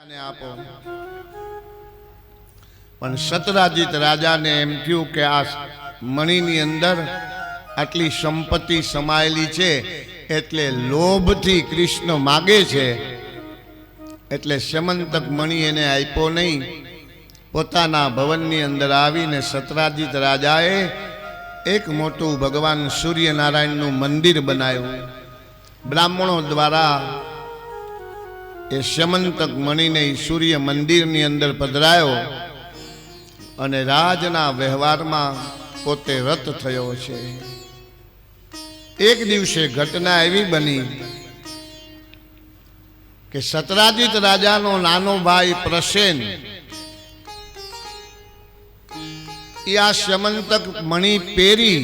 આપો પણ સતરાજીત રાજાને એમ થયું કે આ મણીની અંદર આટલી સંપત્તિ સમાયેલી છે એટલે લોભથી કૃષ્ણ માગે છે એટલે સ્યમંતક મણી એને આપ્યો નહીં. પોતાના ભવનની અંદર આવીને સતરાજીત રાજાએ એક મોટું ભગવાન સૂર્યનારાયણનું મંદિર બનાવ્યું. બ્રાહ્મણો દ્વારા એ સ્યમંતક મણીને સૂર્ય મંદિરની અંદર પધરાયો અને રાજના વ્યવહારમાં પોતે રત થયો છે. એક દિવસે ઘટના એવી બની કે સતરાજીત રાજાનો નાનો ભાઈ પ્રસેન એ આ સ્યમંતક મણી પહેરી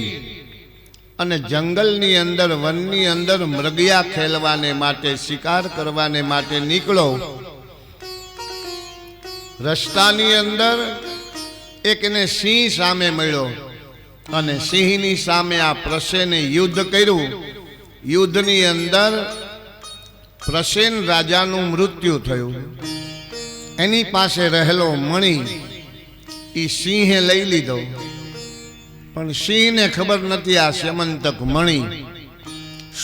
અને જંગલની અંદર વનની અંદર મૃગયા ખેલવાને માટે શિકાર કરવાને માટે નીકળો. રસ્તાની અંદર એકને સિંહ સામે મળ્યો અને સિંહની સામે આ પ્રસેને યુદ્ધ કર્યું. યુદ્ધની અંદર પ્રસેન રાજાનું મૃત્યુ થયું. એની પાસે રહેલો મણી એ સિંહે લઈ લીધો, પણ સિંહને ખબર નથી આ સ્યમંતક મણી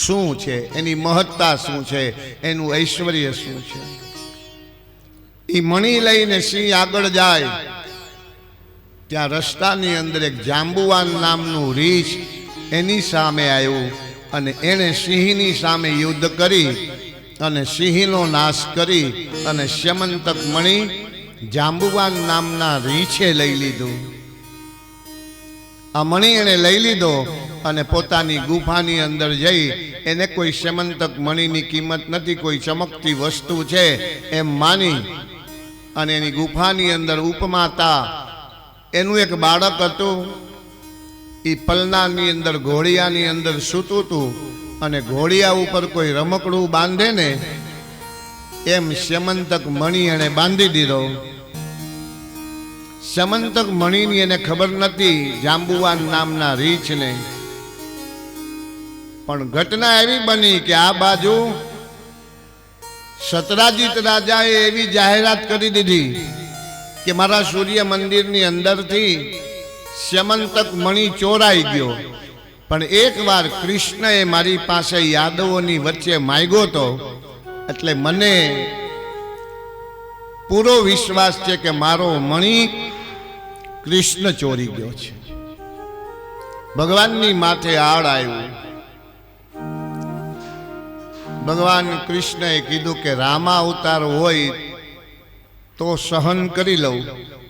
શું છે, એની મહત્તા શું છે, એનું ઐશ્વર્ય શું છે. એ મણી લઈને સિંહ આગળ જાય ત્યાં રસ્તાની અંદર એક જાંબુવાન નામનું રીછ એની સામે આવ્યું અને એણે સિંહની સામે યુદ્ધ કરી અને સિંહનો નાશ કરી અને સ્યમંતક મણી જાંબુવાન નામના રીછે લઈ લીધું. આ મણી એને લઈ લીધો અને પોતાની ગુફાની અંદર જઈ એને કોઈ સ્યમંતક મણીની કિંમત નથી, કોઈ ચમકતી વસ્તુ છે એમ માની અને એની ગુફાની અંદર ઉપમાતા એનું એક બાળક હતું. એ પલનાની અંદર ઘોડિયાની અંદર સૂતું હતું અને ઘોડિયા ઉપર કોઈ રમકડું બાંધે ને એમ સ્યમંતક મણી એને બાંધી દીધો. સ્યમંતક મણીની એને ખબર નથી જાંબુવાન નામના રીછને. પણ ઘટના એવી બની કે આ બાજુ સતરાજીત રાજાએ એવી જાહેરાત કરી દીધી કે મારા સૂર્ય મંદિરની અંદરથી સ્યમંતક મણી ચોરાઈ ગયો. પણ એકવાર કૃષ્ણએ મારી પાસે યાદવોની વચ્ચે માંગ્યો તો એટલે મને પૂરો વિશ્વાસ છે કે મારો મણી કૃષ્ણ ચોરી ગયો છે. ભગવાનની માથે આડ આવ્યું. ભગવાન કૃષ્ણએ કીધું કે રામા અવતાર હોય તો સહન કરી લઉં,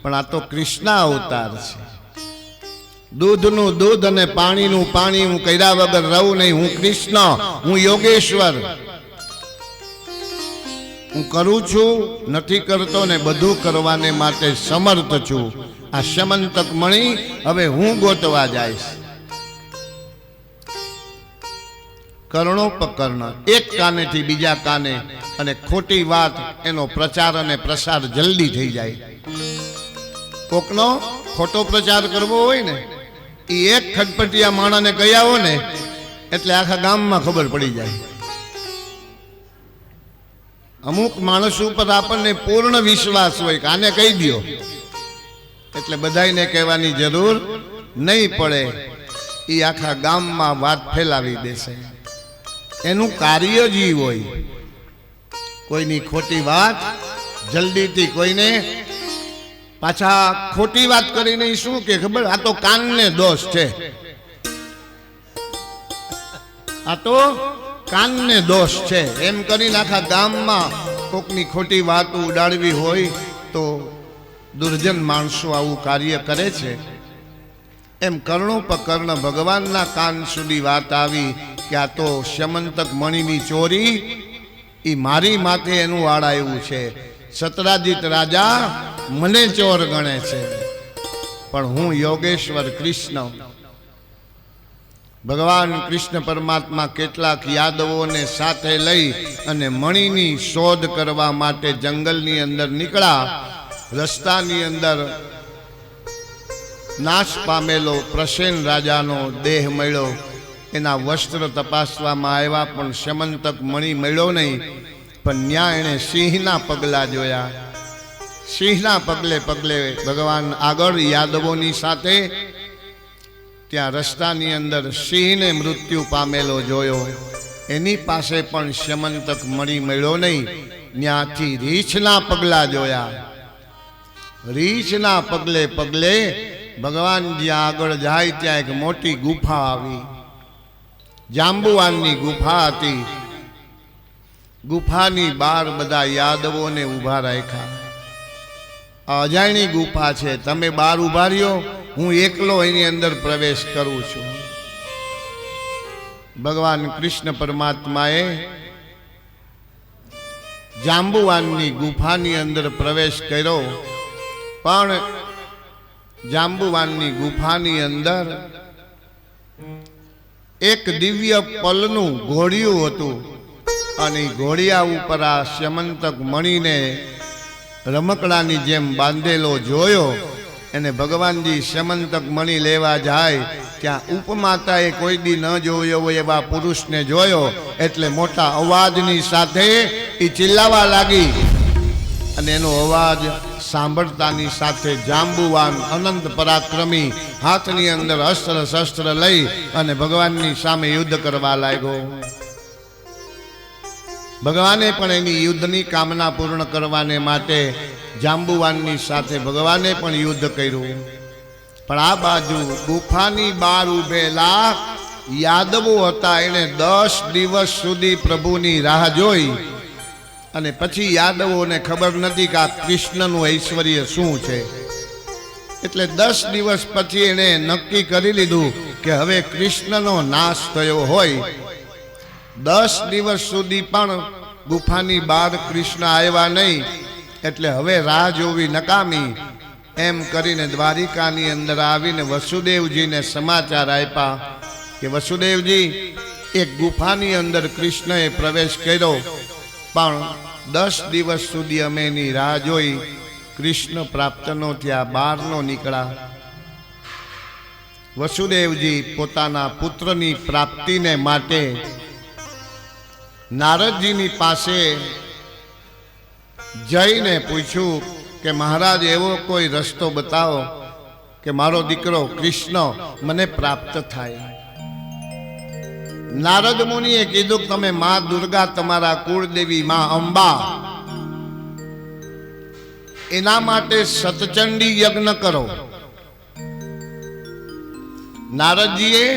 પણ આ તો કૃષ્ણ અવતાર છે. દૂધનું દૂધ અને પાણીનું પાણી હું કર્યા વગર રહું નહીં. હું કૃષ્ણ, હું યોગેશ્વર, હું કરું છું, નથી કરતો ને બધું કરવાને માટે સમર્થ છું. આ સ્યમંતક મણી હવે હું ગોતવા જઈશ. કર્ણોપકર્ણ એક કાનેથી બીજા કાને અને ખોટી વાત એનો પ્રચાર અને પ્રસાર જલ્દી થઈ જાય. કોકનો ખોટો પ્રચાર કરવો હોય ને એ એક ખટપટિયા માણસને કહી આવો ને એટલે આખા ગામમાં ખબર પડી જાય. અમુક માણસ ઉપર આપણને પૂર્ણ વિશ્વાસ હોય કે આને કહી દો એટલે બધાને કહેવાની જરૂર નહીં પડે. એ આખા ગામમાં વાત ફેલાવી દેશે. એનું કાર્ય જ હોય. કોઈની ખોટી વાત જલ્દીથી કોઈને પાછા ખોટી વાત કરીને શું કે ખબર, આ તો કાનને દોષ છે, આ તો કાનને દોષ છે એમ કરીને આખા ગામમાં કોકની ખોટી વાત ઉડાડવી હોય તો દુર્જન માણસો આવું કાર્ય કરે છે. એમ કર્ણોપકર્ણ ભગવાનના કાન સુધી વાત આવી કે આ તો સ્યમંતક મણીની ચોરી એ મારી માથે એનું વાળાયું છે. સતરાજીત રાજા મને ચોર ગણે છે, પણ હું યોગેશ્વર કૃષ્ણ. ભગવાન કૃષ્ણ પરમાત્મા કેટલાક યાદવોને સાથે લઈ અને મણીની શોધ કરવા માટે જંગલની અંદર નીકળ્યા. રસ્તાની અંદર નાશ પામેલો પ્રસેન રાજાનો દેહ મળ્યો. એના વસ્ત્ર તપાસવામાં આવ્યા પણ સ્યમંતક મણી મળ્યો નહીં. પણ ત્યાં એણે સિંહના પગલા જોયા. સિંહના પગલે પગલે ભગવાન આગળ યાદવોની સાથે ત્યાં રસ્તાની અંદર સિંહને મૃત્યુ પામેલો જોયો. એની પાસે પણ સ્યમંતક મણી મળ્યો નહીં. ત્યાંથી રીંછના પગલા જોયા. રીંછના પગલે પગલે ભગવાન જ્યાં આગળ જાય ત્યાં એક મોટી ગુફા આવી. જાંબુવાનની ગુફા હતી. ગુફાની બહાર બધા યાદવોને ઊભા રાખ્યા. અજાણી ગુફા છે, તમે બહાર ઊભા રહ્યો, હું એકલો એની અંદર પ્રવેશ કરું છું. ભગવાન કૃષ્ણ પરમાત્માએ જાંબુવાનની ગુફાની અંદર પ્રવેશ કર્યો. પણ જાંબુવાનની ગુફાની અંદર એક દિવ્ય પલનું ઘોડિયું હતું અને ઘોડિયા ઉપર આ સ્યમંતક મણીને રમકડાની જેમ બાંધેલો જોયો. અને ભગવાનજી સ્યમંતક મણી લેવા જાય ત્યાં ઉપમાતાએ કોઈ દી ન જોયો હોય એવા પુરુષને જોયો એટલે મોટા અવાજની સાથે એ ચિલ્લાવા લાગી. અને એનો અવાજ સાંભળતાની સાથે જાંબુવાન અનંત પરાક્રમી હાથની અંદર અસ્ત્ર શસ્ત્ર લઈ અને ભગવાનની સામે યુદ્ધ કરવા લાગ્યો. ભગવાને પણ એની યુદ્ધની કામના પૂર્ણ કરવાને માટે જાંબુવાનની સાથે ભગવાને પણ યુદ્ધ કર્યું. પણ આ બાજુ ગુફાની બહાર ઉભેલા યાદવો હતા. એણે 10 દિવસ સુધી પ્રભુની રાહ જોઈ અને પછી યાદવોને ખબર નથી કે આ કૃષ્ણનું ઐશ્વર્ય શું છે. એટલે 10 દિવસ પછી એણે નક્કી કરી લીધું કે હવે કૃષ્ણનો નાશ થયો હોય. 10 દિવસ સુધી પણ ગુફાની બહાર કૃષ્ણ આવ્યા નહીં. એટલે હવે રાહ જોવી નકામી એમ કરીને દ્વારિકાની અંદર આવીને વસુદેવજીને સમાચાર આપ્યા કે વસુદેવજી, એક ગુફાની અંદર કૃષ્ણએ પ્રવેશ કર્યો, પણ 10 દિવસ સુધી અમે એની રાહ જોઈ, કૃષ્ણ પ્રાપ્ત નો થયા, બહાર નો નીકળ્યા. વસુદેવજી પોતાના પુત્રની પ્રાપ્તિને માટે નારદજીની પાસે જઈને પૂછ્યું કે મહારાજ, એવો કોઈ રસ્તો બતાવો કે મારો દીકરો કૃષ્ણ મને પ્રાપ્ત થાય. નારદ મુનિએ કીધું કે તમે માં દુર્ગા, તમારા કુળદેવી માં અંબા, એના માટે સતચંડી યજ્ઞ કરો. નારદજીએ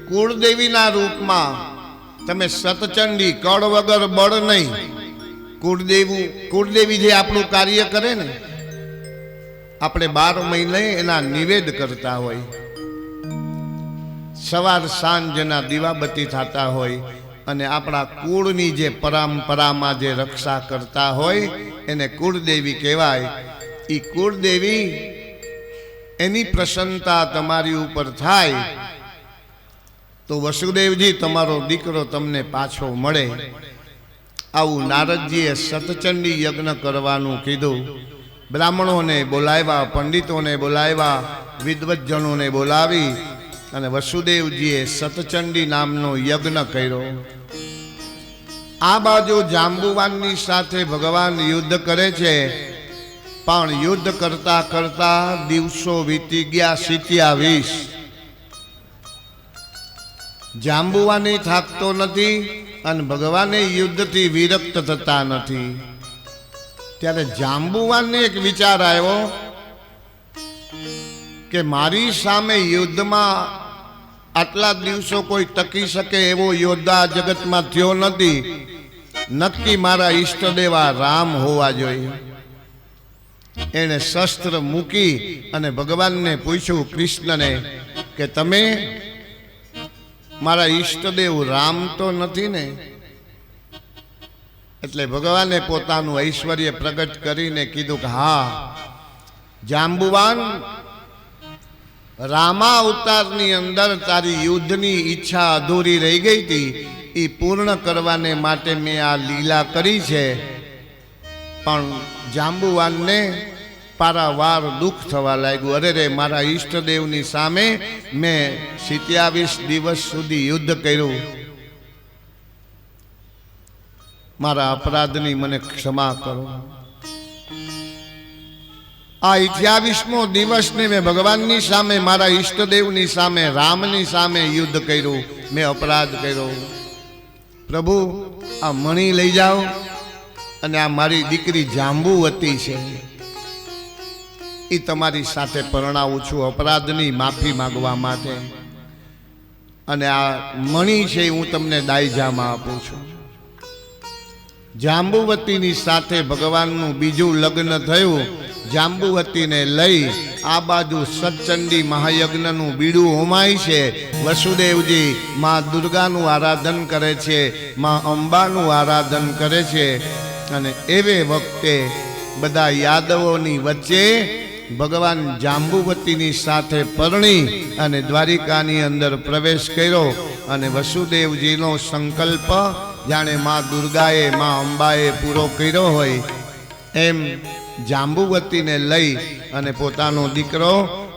કુળદેવીના રૂપમાં તમે સતચંડી, કળ વગર બળ નહીં, કુળદેવી જે આપણું કાર્ય કરે ને, આપણે 12 મહિને એના નિવેદ કરતા હોય, સવાર સાંજ એના દીવાબત્તી થતા હોય અને આપણા કુળની જે પરંપરામાં જે રક્ષા કરતા હોય એને કુળદેવી કહેવાય. એ કુળદેવી એની પ્રસન્નતા તમારી ઉપર થાય તો વસુદેવજી, તમારો દીકરો તમને પાછો મળે. આવું નારદજીએ સતચંડી યજ્ઞ કરવાનું કીધું. બ્રાહ્મણોને બોલાવ્યા, પંડિતોને બોલાવ્યા, વિદ્વજ્જનોને બોલાવી અને વસુદેવજીએ સતચંડી નામનો યજ્ઞ કર્યો. આ બાજુ જાંબુવાનની સાથે ભગવાન યુદ્ધ કરે છે. પણ યુદ્ધ કરતા કરતા દિવસો વીતી ગયા 27. જાંબુવાને થાકતો નથી અને ભગવાને યુદ્ધથી વિરક્ત થતા નથી. ત્યારે જાંબુવાનને એક વિચાર આવ્યો કે મારી સામે યુદ્ધમાં આટલા દિવસો કોઈ ટકી શકે એવો યોદ્ધા જગતમાં થયો નથી. નક્કી મારા ઈષ્ટદેવા રામ હોવા જોઈએ. એણે શસ્ત્ર મૂકી અને ભગવાનને પૂછ્યું, કૃષ્ણને, કે તમે મારા ઈષ્ટદેવ રામ તો નથી ને? એટલે ભગવાને પોતાનું ઐશ્વર્ય પ્રગટ કરીને કીધું કે હા જાંબુવાન, રામા અવતારની અંદર તારી યુદ્ધની ઈચ્છા અધૂરી રહી ગઈ હતી, એ પૂર્ણ કરવાને માટે મેં આ લીલા કરી છે. પણ જાંબુવાનને પારાવાર દુઃખ થવા લાગ્યું. અરે રે, મારા ઈષ્ટદેવની સામે મેં 27 દિવસ સુધી યુદ્ધ કર્યું મારા અપરાધની મને ક્ષમા કરો. આ 28મો દિવસને મેં ભગવાનની સામે, મારા ઈષ્ટદેવની સામે, રામની સામે યુદ્ધ કર્યું, મેં અપરાધ કર્યો. પ્રભુ આ મણી લઈ જાઓ, અને આ મારી દીકરી જાંબુવતી છે, એ તમારી સાથે પરણાવું છું અપરાધની માફી માંગવા માટે, અને આ મણી છે હું તમને દાયજામાં આપું છું. જાંબુવતીની સાથે ભગવાનનું બીજું લગ્ન થયું. જાંબુવતીને લઈ આ બાજુ સતચંડી મહાયજ્ઞનું બીડું હોમાય છે. વસુદેવજી માં દુર્ગાનું આરાધન કરે છે, માં અંબાનું આરાધન કરે છે. અને એવે વખતે બધા યાદવોની વચ્ચે ભગવાન જાંબુવતીની સાથે પરણી અને દ્વારિકાની અંદર પ્રવેશ કર્યો. અને વસુદેવજીનો સંકલ્પ જાણે માં દુર્ગાએ, માં અંબાએ પૂરો કર્યો હોય એમ જાંબુવતીને લઈ અને પોતાનો દીકરો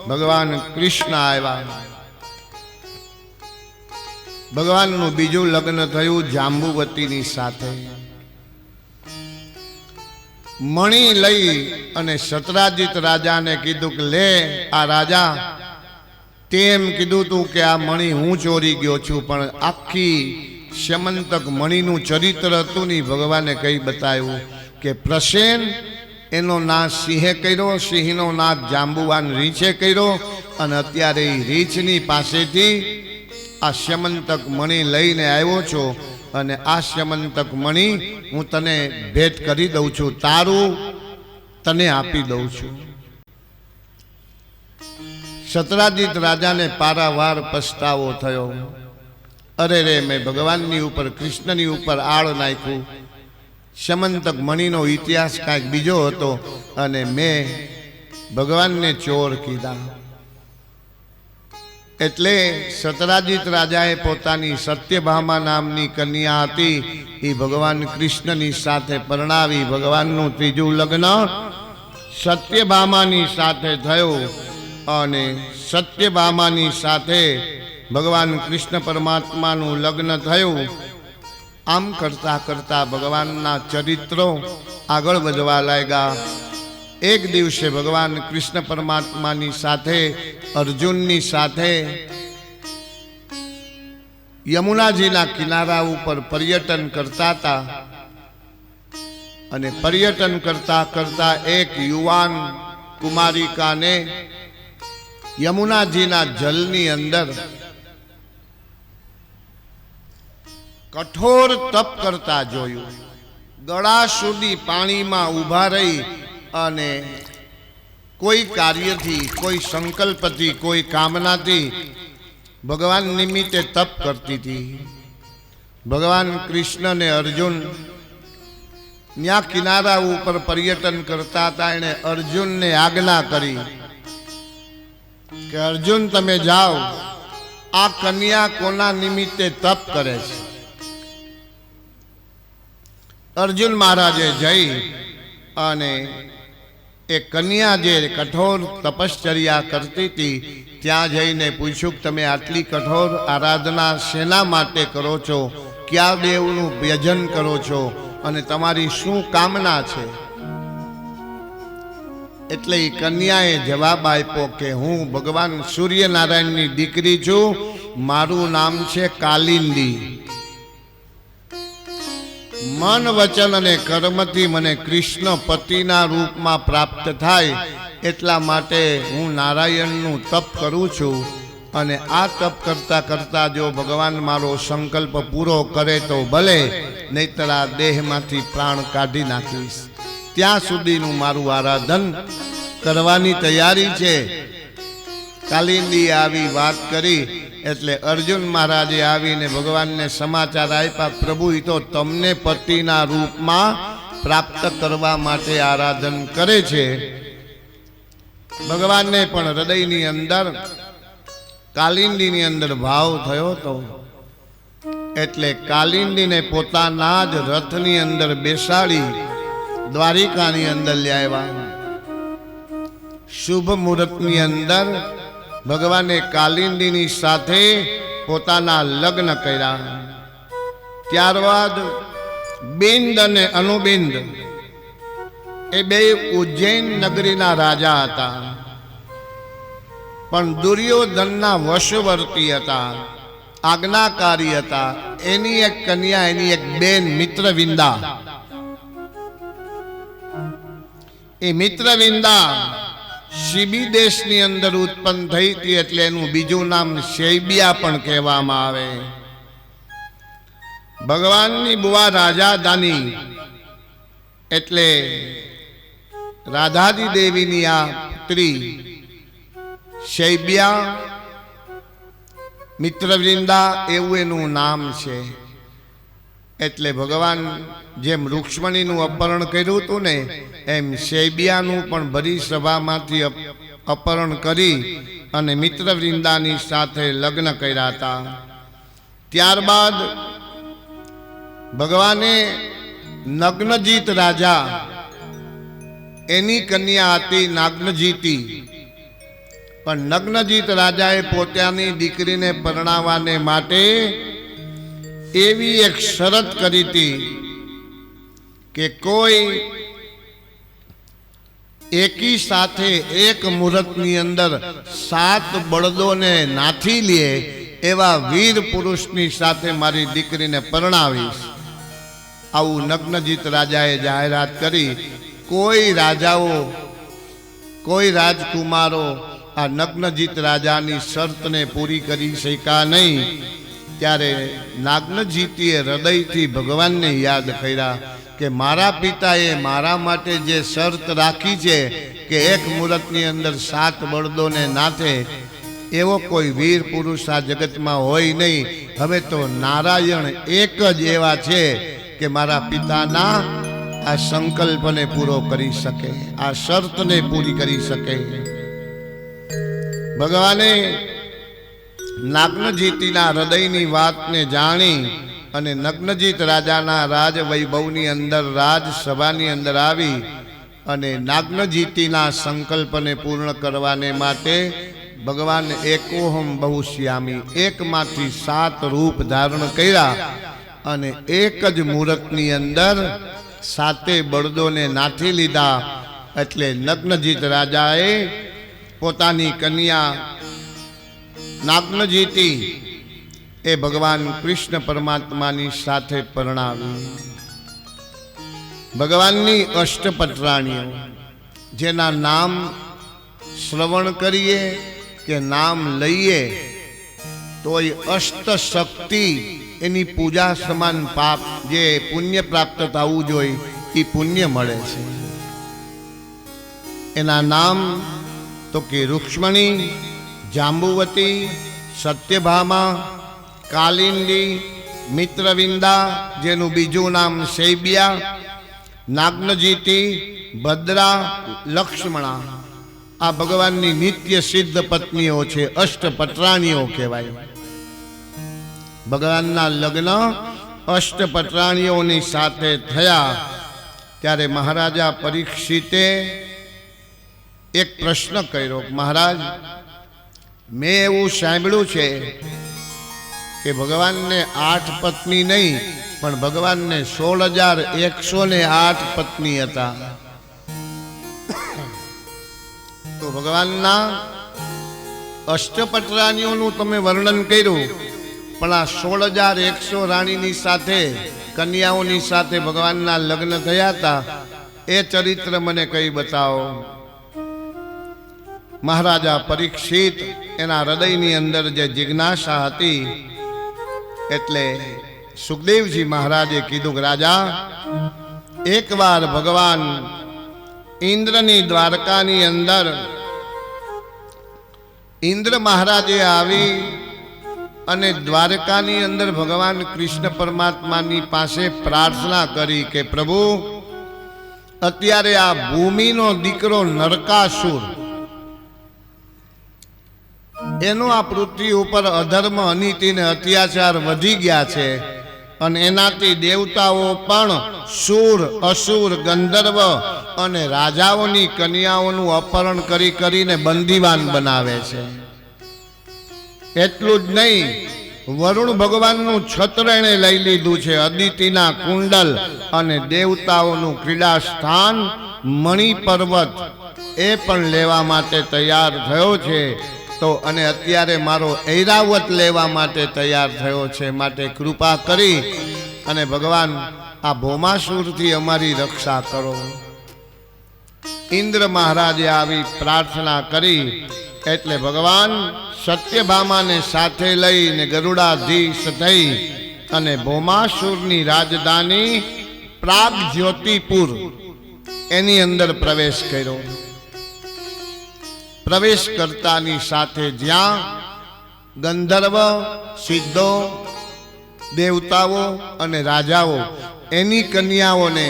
ભગવાન કૃષ્ણ આવ્યા. ભગવાનનું બીજું લગ્ન થયું જાંબુવતીની સાથે. મણી લઈ અને સતરાજીત રાજાને કીધું કે લે આ રાજા, તેમ કીધું તું કે આ મણી હું ચોરી ગયો છું, પણ આખી સ્યમંતક મણીનું ચરિત્ર હતું ને ભગવાને કઈ બતાવ્યું કે પ્રસેન એનો નાશ સિંહે કર્યો, સિંહનો નાશ જાંબુવાન રીંછે કર્યો, અને અત્યારે એ રીંછની પાસેથી આ સ્યમંતક મણી લઈને આવ્યો છો, અને આ સ્યમંતક મણી હું તને ભેટ કરી દઉં છું, તારું તને આપી દઉં છું. સતરાજીત રાજાને પારાવાર પસ્તાવો થયો. અરે રે, મેં ભગવાનની ઉપર, કૃષ્ણની ઉપર આળ નાખ્યું. સ્યમંતક મણીનો ઇતિહાસ કાંઈક બીજો હતો, અને મેં ભગવાનને ચોર કીધા. એટલે સતરાજીત રાજાએ પોતાની સત્યભામા નામની કન્યા હતી, એ ભગવાન કૃષ્ણની સાથે પરણાવી. ભગવાનનું ત્રીજું લગ્ન સત્યભામાની સાથે થયું, અને સત્યભામાની સાથે ભગવાન કૃષ્ણ પરમાત્માનું લગ્ન થયું. આમ કરતા કરતા ભગવાનના ચરિત્રો આગળ વધવા લાગ્યા. એક દિવસે ભગવાન કૃષ્ણ પરમાત્માની સાથે, અર્જુનની સાથે યમુનાજીના કિનારા ઉપર પર્યટન કરતા હતા. અને પર્યટન કરતા કરતા એક યુવાન કુમારિકાને યમુનાજીના જલની અંદર કઠોર તપ કરતા જોયું. ગળા સુધી પાણીમાં ઊભા રહી અને કોઈ કાર્યથી, કોઈ સંકલ્પથી, કોઈ કામનાથી ભગવાન નિમિત્તે તપ કરતી હતી. ભગવાન કૃષ્ણ ને અર્જુન ત્યાં કિનારા ઉપર પર્યટન કરતા હતા. એણે અર્જુનને આજ્ઞા કરી કે અર્જુન તમે જાઓ, આ કન્યા કોના નિમિત્તે તપ કરે છે. અર્જુન મહારાજે જઈ અને એ કન્યા જે કઠોર તપશ્ચર્યા કરતી હતી ત્યાં જઈને પૂછ્યું કે તમે આટલી કઠોર આરાધના શેના માટે કરો છો, કયા દેવનું ભજન કરો છો, અને તમારી શું કામના છે. એટલે એ કન્યાએ જવાબ આપ્યો કે હું ભગવાન સૂર્યનારાયણની દીકરી છું, મારું નામ છે કાલિંદી. મન, વચન અને કર્મથી મને કૃષ્ણ પતિના રૂપમાં પ્રાપ્ત થાય, એટલા માટે હું નારાયણનું તપ કરું છું. અને આ તપ કરતા કરતા જો ભગવાન મારો સંકલ્પ પૂરો કરે તો ભલે, નહીતર આ દેહમાંથી પ્રાણ કાઢી નાખીશ. ત્યાં સુધીનું મારું આરાધન કરવાની તૈયારી છે. કાલિંદી આવી વાત કરી એટલે અર્જુન મહારાજે આવીને ભગવાનને સમાચાર આપ્યા, પ્રભુ એ તો તમને પતિના રૂપમાં પ્રાપ્ત કરવા માટે આરાધન કરે છે. ભગવાનને પણ હૃદયની અંદર, કાલિંદીની અંદર ભાવ થયો હતો. એટલે કાલિંદીને પોતાના જ રથની અંદર બેસાડી દ્વારિકાની અંદર લઈ આવ્યા. શુભ મુહૂર્તની અંદર ભગવાને કાલિંદીની સાથે પોતાના લગ્ન કર્યા. ત્યારબાદ બિંદ અને અનુબિંદ એ બે ઉજ્જૈન નગરીના રાજા હતા, પણ દુર્યોધનના વશવર્તી હતા, આજ્ઞાકારી હતા. એની એક કન્યા, એની એક બેન મિત્રવિંદા. એ મિત્રવિંદા શિબી દેશની અંદર ઉત્પન્ન થઈ હતી, એટલે એનું બીજું નામ શૈબિયા પણ કહેવામાં આવે. ભગવાનની બુવા રાજાદાની એટલે રાધાદી દેવીની આ પુત્રી શૈબિયા, મિત્રવૃંદા એવું એનું નામ છે. એટલે ભગવાન જેમ રૂક્ષ્મણીનું અપહરણ કર્યું હતું ને, એમ શૈબિયાનું પણ ભરી સભામાંથી અપહરણ કરી અને મિત્રવૃંદાની સાથે લગ્ન કર્યા હતા. ત્યારબાદ ભગવાને નગ્નજીત રાજા, એની કન્યા હતી નાગ્નજીતી. પણ નગ્નજીત રાજાએ પોતાની દીકરીને પરણાવવાને માટે એવી એક શરત કરી હતી કે કોઈ એકી સાથે એક મુહૂર્તની અંદર 7 બળદોને નાથી લે એવા વીર પુરુષની સાથે મારી દીકરીને પરણાવીશ. આવું નગ્નજીત રાજાએ જાહેરાત કરી. કોઈ રાજાઓ, કોઈ રાજકુમારો આ નગ્નજીત રાજાની શરતને પૂરી કરી શક્યા નહીં. ત્યારે નાગ્નજીતીએ હૃદયથી ભગવાનને યાદ કર્યા કે મારા પિતાએ મારા માટે જે શરત રાખી છે કે એક મુહૂર્તની અંદર 7 બળદોને નાથે, એવો કોઈ વીર પુરુષ આ જગતમાં હોય નહીં. હવે તો નારાયણ એક જ એવા છે કે મારા પિતાના આ સંકલ્પને પૂરો કરી શકે, આ શરતને પૂરી કરી શકે. ભગવાને નાગ્નજીતીના હૃદયની વાતને જાણી અને નગ્નજીત રાજાના રાજ વૈભવની અંદર, રાજસભાની અંદર આવી અને નાગ્નજીતીના સંકલ્પને પૂર્ણ કરવાને માટે ભગવાન એકોહમ બહુશ્યામી, એકમાંથી 7 રૂપ ધારણ કર્યા અને એક જ મુહૂર્તની અંદર 7 બળદોને નાથી લીધા. એટલે નગ્નજીત રાજાએ પોતાની કન્યા નાગ્નજીતી એ ભગવાન કૃષ્ણ પરમાત્માની સાથે પરણાવી. ભગવાનની અષ્ટપટરાણીઓ, જેના નામ શ્રવણ કરીએ કે નામ લઈએ તોય અષ્ટ શક્તિ એની પૂજા સમાન પાપ, જે પુણ્ય પ્રાપ્ત થવું જોઈએ એ પુણ્ય મળે છે. એના નામ તો કે રૂક્ષ્મણી, જાંબુવતી, સત્યભામા, કાલિંદી, મિત્રવિંદા જેનું બીજું નામ શૈબિયા, નાગ્નજીતી, ભદ્રા, લક્ષ્મણા. આ ભગવાનની નિત્ય સિદ્ધ પત્નીઓ છે, અષ્ટપટરાણીઓ કહેવાય. ભગવાનના લગ્ન અષ્ટપટરાણીઓની સાથે થયા ત્યારે મહારાજા પરીક્ષિતે એક પ્રશ્ન કર્યો, મહારાજ, મેં એવું સાંભળ્યું છે કે ભગવાનને 8 પત્ની નહીં પણ ભગવાનને 16,108 પત્ની હતા. તો ભગવાનના અષ્ટપટરાણીઓનું તમે વર્ણન કર્યું, પણ આ 16,100 રાણીની સાથે, કન્યાઓની સાથે ભગવાનના લગ્ન થયા હતા, એ ચરિત્ર મને કઈ બતાવો. મહારાજા પરીક્ષિત, એના હૃદયની અંદર જે જિજ્ઞાસા હતી, એટલે સુખદેવજી મહારાજે કીધું કે રાજા, એકવાર ભગવાન ઇન્દ્રની દ્વારકાની અંદર ઇન્દ્ર મહારાજે આવી અને દ્વારકાની અંદર ભગવાન કૃષ્ણ પરમાત્માની પાસે પ્રાર્થના કરી કે પ્રભુ, અત્યારે આ ભૂમિનો દીકરો નરકાસુર, એનો આ પૃથ્વી ઉપર અધર્મ, અનીતિ ને અત્યાચાર વધી ગયા છે અને એનાથી દેવતાઓ પણ સુર, અસુર, ગંધર્વ અને રાજાઓની કન્યાઓનું અપહરણ કરી કરીને બંદીવાન બનાવે છે. એટલું જ નહીં, વરુણ ભગવાનનું છત્ર એણે લઈ લીધું છે, અદિતિના કુંડલ અને દેવતાઓનું ક્રીડા સ્થાન મણિ પર્વત એ પણ લેવા માટે તૈયાર થયો છે. તો અને અત્યારે મારો ઐરાવત લેવા માટે તૈયાર થયો છે. માટે કૃપા કરી અને ભગવાન આ ભૌમાસુરથી અમારી રક્ષા કરો. ઇન્દ્ર મહારાજે આવી પ્રાર્થના કરી એટલે ભગવાન સત્યભામાને સાથે લઈને ગરુડાધીશ થઈ અને ભૌમાસુરની રાજધાની પ્રાગ જ્યોતિપુર એની અંદર પ્રવેશ કર્યો. પ્રવેશ કરતાની સાથે જ્યાં ગંધર્વ, સિદ્ધો, દેવતાઓ અને રાજાઓ એની કન્યાઓને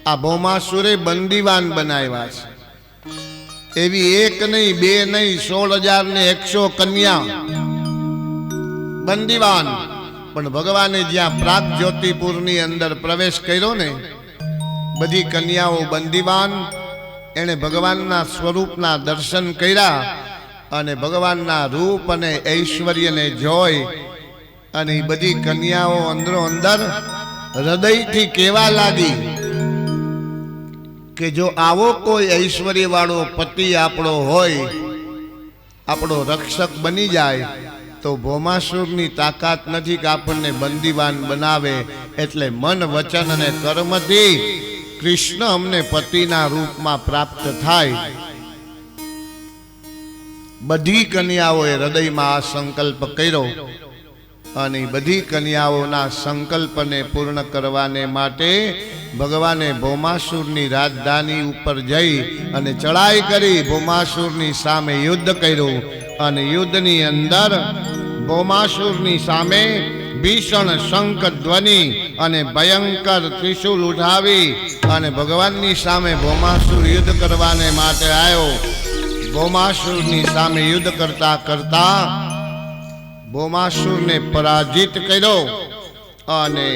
આ ભૌમાસુરે બંદીવાન બનાવ્યા છે. એવી એક નહીં, બે નહીં, 16,100 કન્યા બંદીવાન. પણ ભગવાને જ્યાં પ્રાગ જ્યોતિપુરની અંદર પ્રવેશ કર્યો ને, બધી કન્યાઓ બંદીવાન. એણે ભગવાનના સ્વરૂપના દર્શન કર્યા અને ભગવાનના રૂપ અને ઐશ્વર્યને જોઈ અને એ બધી કન્યાઓ અંદરો અંદર હૃદયથી કહેવા લાગી કે જો આવો કોઈ ઐશ્વર્ય વાળો પતિ આપણો હોય, આપણો રક્ષક બની જાય તો ભૌમાસુરની તાકાત નથી કે આપણને બંદીવાન બનાવે. એટલે મન, વચન અને કર્મથી કૃષ્ણ અમને પતિના રૂપમાં પ્રાપ્ત થાય. બધી કન્યાઓએ હૃદયમાં આ સંકલ્પ કર્યો અને બધી કન્યાઓના સંકલ્પને પૂર્ણ કરવાને માટે ભગવાને ભૌમાસુરની રાજધાની ઉપર જઈ અને ચડાઈ કરી ભૌમાસુરની સામે યુદ્ધ કર્યું. અને યુદ્ધની અંદર ભૌમાસુરની સામે ભીષણ શંખ ધ્વનિ અને ભયંકર ત્રિશૂલ ઉઠાવી અને ભગવાનની સામે ભૌમાસુર યુદ્ધ કરવાને માટે આવ્યો. ભૌમાસુરની સામે યુદ્ધ કરતા કરતા ભૌમાસુરને પરાજિત કર્યો અને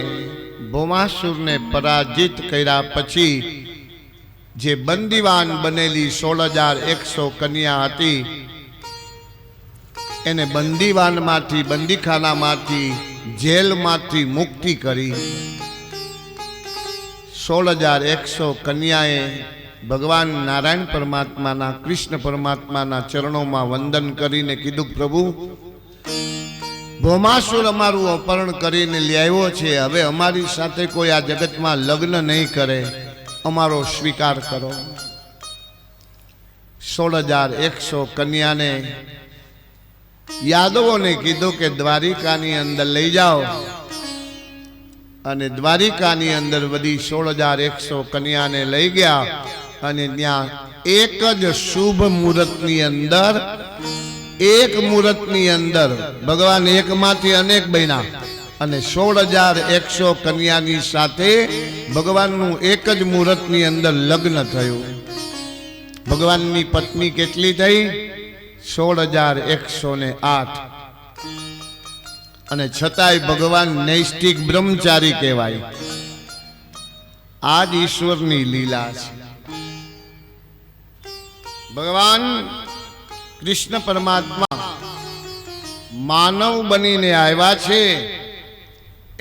ભૌમાસુરને પરાજિત કર્યા પછી જે બંદીવાન બનેલી 16,100 કન્યા હતી એને બંદીવાનમાંથી, બંદીખાનામાંથી, જેલમાંથી મુક્તિ કરી. 16,100 કન્યાએ ભગવાન નારાયણ પરમાત્માના, કૃષ્ણ પરમાત્માના ચરણોમાં વંદન કરીને કીધું, પ્રભુ ભૌમાસુર અમારું અપહરણ કરીને લાવ્યો છે, હવે અમારી સાથે કોઈ આ જગતમાં લગ્ન નહીં કરે, અમારો સ્વીકાર કરો. 16,100 કન્યાને યાદવોને કીધું કે દ્વારિકાની અંદર લઈ જાઓ અને દ્વારિકાની અંદર બધી 16,100 કન્યાને લઈ ગયા અને ત્યાં એક જ શુભ મુહૂર્તની અંદર, એક મુહૂર્તની અંદર ભગવાન એકમાંથી અનેક બન્યા અને 16,100 કન્યાની સાથે ભગવાનનું એક જ મુહૂર્તની અંદર લગ્ન થયું. ભગવાનની પત્ની કેટલી થઈ? 16,108. અને છતાંય ભગવાન નૈષ્ઠિક બ્રહ્મચારી કહેવાય. આ જ ઈશ્વરની લીલા છે. ભગવાન કૃષ્ણ પરમાત્મા માનવ બનીને આવ્યા છે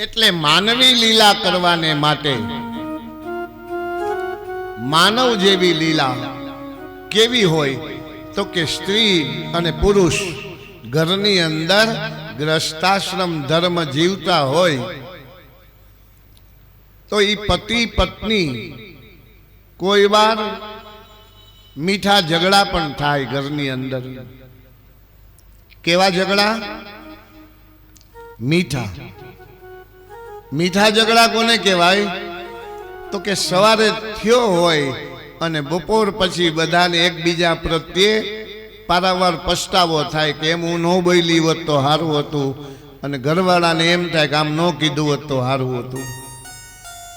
એટલે માનવી લીલા કરવાને માટે માનવ જેવી લીલા કેવી હોય તો કે સ્ત્રી અને પુરુષ ઘરની અંદર ગ્રસ્તાશ્રમ ધર્મ જીવતા હોય તો એ પતિ પત્ની કોઈ વાર મીઠા ઝઘડા પણ થાય ઘરની અંદર. કેવા ઝઘડા? મીઠા. મીઠા ઝઘડા કોને કહેવાય? તો કે સવારે થયો હોય અને બપોર પછી બધાને એકબીજા પ્રત્યે પારાવાર પસ્તાવો થાય કે એમ હું ન બોલી હોત તો સારું હતું, અને ઘરવાળાને એમ થાય કે આમ ન કીધું હોત તો સારું હતું.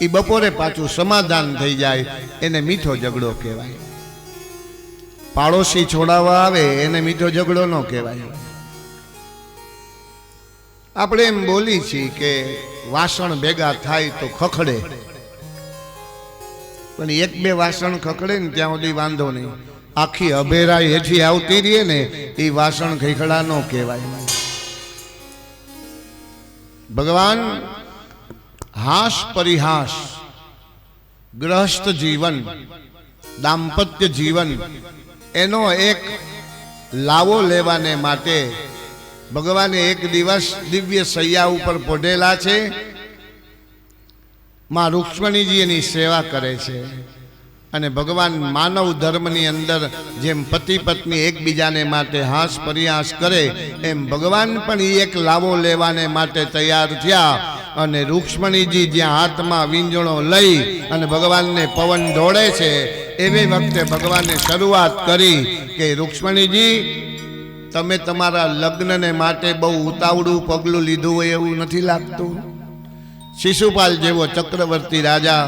એ બપોરે પાછું સમાધાન થઈ જાય, એને મીઠો ઝઘડો કહેવાય. પાડોશી છોડાવવા આવે એને મીઠો ઝઘડો ન કહેવાય. આપણે એમ બોલી છીએ કે વાસણ ભેગા થાય તો ખખડે, પણ એક બે વાસણ ખખડે ને ત્યાં સુધી વાંધો નહીં. આખી અભેરાઈ હેઠી આવતી રહીએ ને એ વાસણ ખખડા ન કહેવાય. ભગવાન હાસ પરિહાસ, ગ્રહસ્થ જીવન, દાંપત્ય જીવન એનો એક લાવો લેવાને માટે ભગવાને એક દિવસ દિવ્ય સૈયા ઉપર પોઢેલા છે. માં રૂક્ષ્મણીજી એની સેવા કરે છે અને ભગવાન માનવ ધર્મની અંદર જેમ પતિ પત્ની એકબીજાને માટે હાસ પરિહાસ કરે એમ ભગવાન પણ એક લાવો લેવાને માટે તૈયાર થયા. અને રૂક્ષ્મણીજી જ્યાં હાથમાં વીંજણો લઈ અને ભગવાનને પવન ઢોળે છે એવી વખતે ભગવાને શરૂઆત કરી કે રૂક્ષ્મણીજી, તમે તમારા લગ્નને માટે બહુ ઉતાવળું પગલું લીધું હોય એવું નથી લાગતું? શિશુપાલ જેવો ચક્રવર્તી રાજા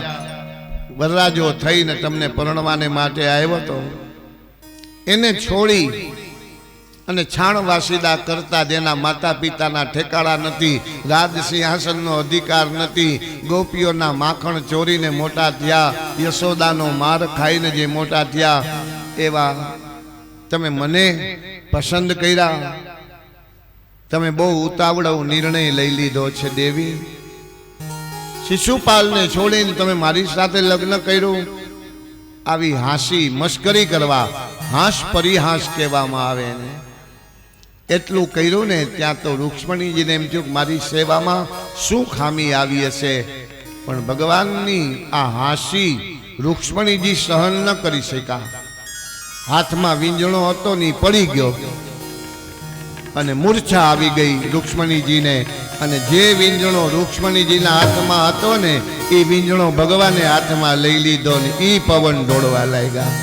વરરાજો થઈને તમને પરણવાને માટે આવ્યો હતો, એને છોડી અને છાણવાસીદા કરતા જેના માતા પિતાના ઠેકાણા નથી, રાજ સિંહાસનનો અધિકાર નથી, ગોપીઓના માખણ ચોરીને મોટા થયા, યશોદાનો માર ખાઈને જે મોટા થયા, એવા તમે મને પસંદ કર્યા. તમે બહુ ઉતાવળો નિર્ણય લઈ લીધો છે દેવી. શિશુપાલને છોડીને તમે મારી સાથે લગ્ન કર્યું. આવી હાસી મસ્કરી કરવા હાસ પરિહાસ કહેવામાં આવે ને. એટલું કર્યું ને ત્યાં તો રૂક્ષ્મણીજીને એમ થયું મારી સેવામાં શું ખામી આવી હશે, પણ ભગવાનની આ હાસી રૂક્ષ્મણીજી સહન ન કરી શક્યા. હાથમાં વીંજણો હતો ને પડી ગયો અને મૂર્છા આવી ગઈ રૂક્ષ્મણીજીને. અને જે વીંજણો રૂક્ષ્મણીજીના હાથમાં હતો ને એ વીંજણો ભગવાને હાથમાં લઈ લીધો ને એ પવન ઢોળવા લાગ્યા.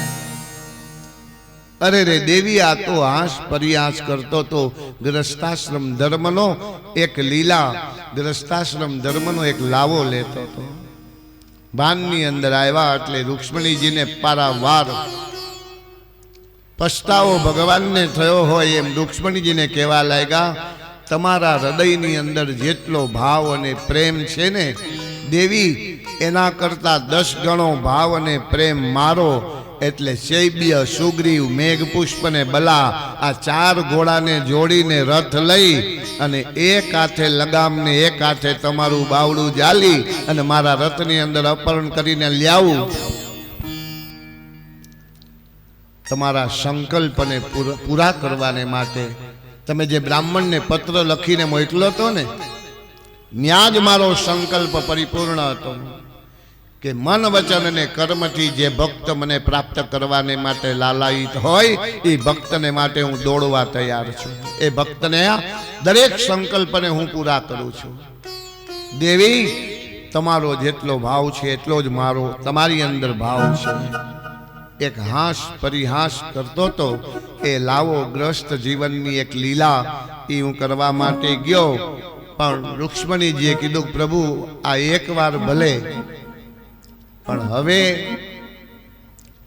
અરે રે દેવી, આ તો હાસ પરિહાસ કરતો તો ગ્રસ્તાશ્રમ ધર્મનો એક લીલા, ગ્રસ્તાશ્રમ ધર્મનો એક લાવો લેતો હતો. ભાનની અંદર આવ્યા એટલે રૂક્ષ્મણીજીને પારાવાર પસ્તાવો ભગવાનને થયો હોય એમ રૂક્ષ્મણીજીને કહેવા લાગ્યા, તમારા હૃદયની અંદર જેટલો ભાવ અને પ્રેમ છે ને દેવી, એના કરતા 10 ગણો ભાવ અને પ્રેમ મારો. એટલે શૈબ્ય, સુગ્રીવ, મેઘપુષ્પ ને બલા આ 4 ઘોડાને જોડીને રથ લઈ અને એક હાથે લગામ ને એક હાથે તમારું બાવડું જાલી અને મારા રથની અંદર અપહરણ કરીને લ્યાવું. તમારા સંકલ્પને પૂરા કરવાને માટે તમે જે બ્રાહ્મણને પત્ર લખીને મોકલો હતો ને, ન્યા જ મારો સંકલ્પ પરિપૂર્ણ હતો કે મન વચન અને કર્મથી જે ભક્ત મને પ્રાપ્ત કરવાને માટે લાલાયિત હોય એ ભક્તને માટે હું દોડવા તૈયાર છું. એ ભક્તને દરેક સંકલ્પને હું પૂરા કરું છું. દેવી, તમારો જેટલો ભાવ છે એટલો જ મારો તમારી અંદર ભાવ છે. એક હાસ પરિહાસ કરતો તો એ લાવો ગ્રસ્ત જીવનની એક લીલા એ હું કરવા માટે ગયો. પણ રૂક્ષ્મણીજીએ કીધું પ્રભુ આ એકવાર ભલે, પણ હવે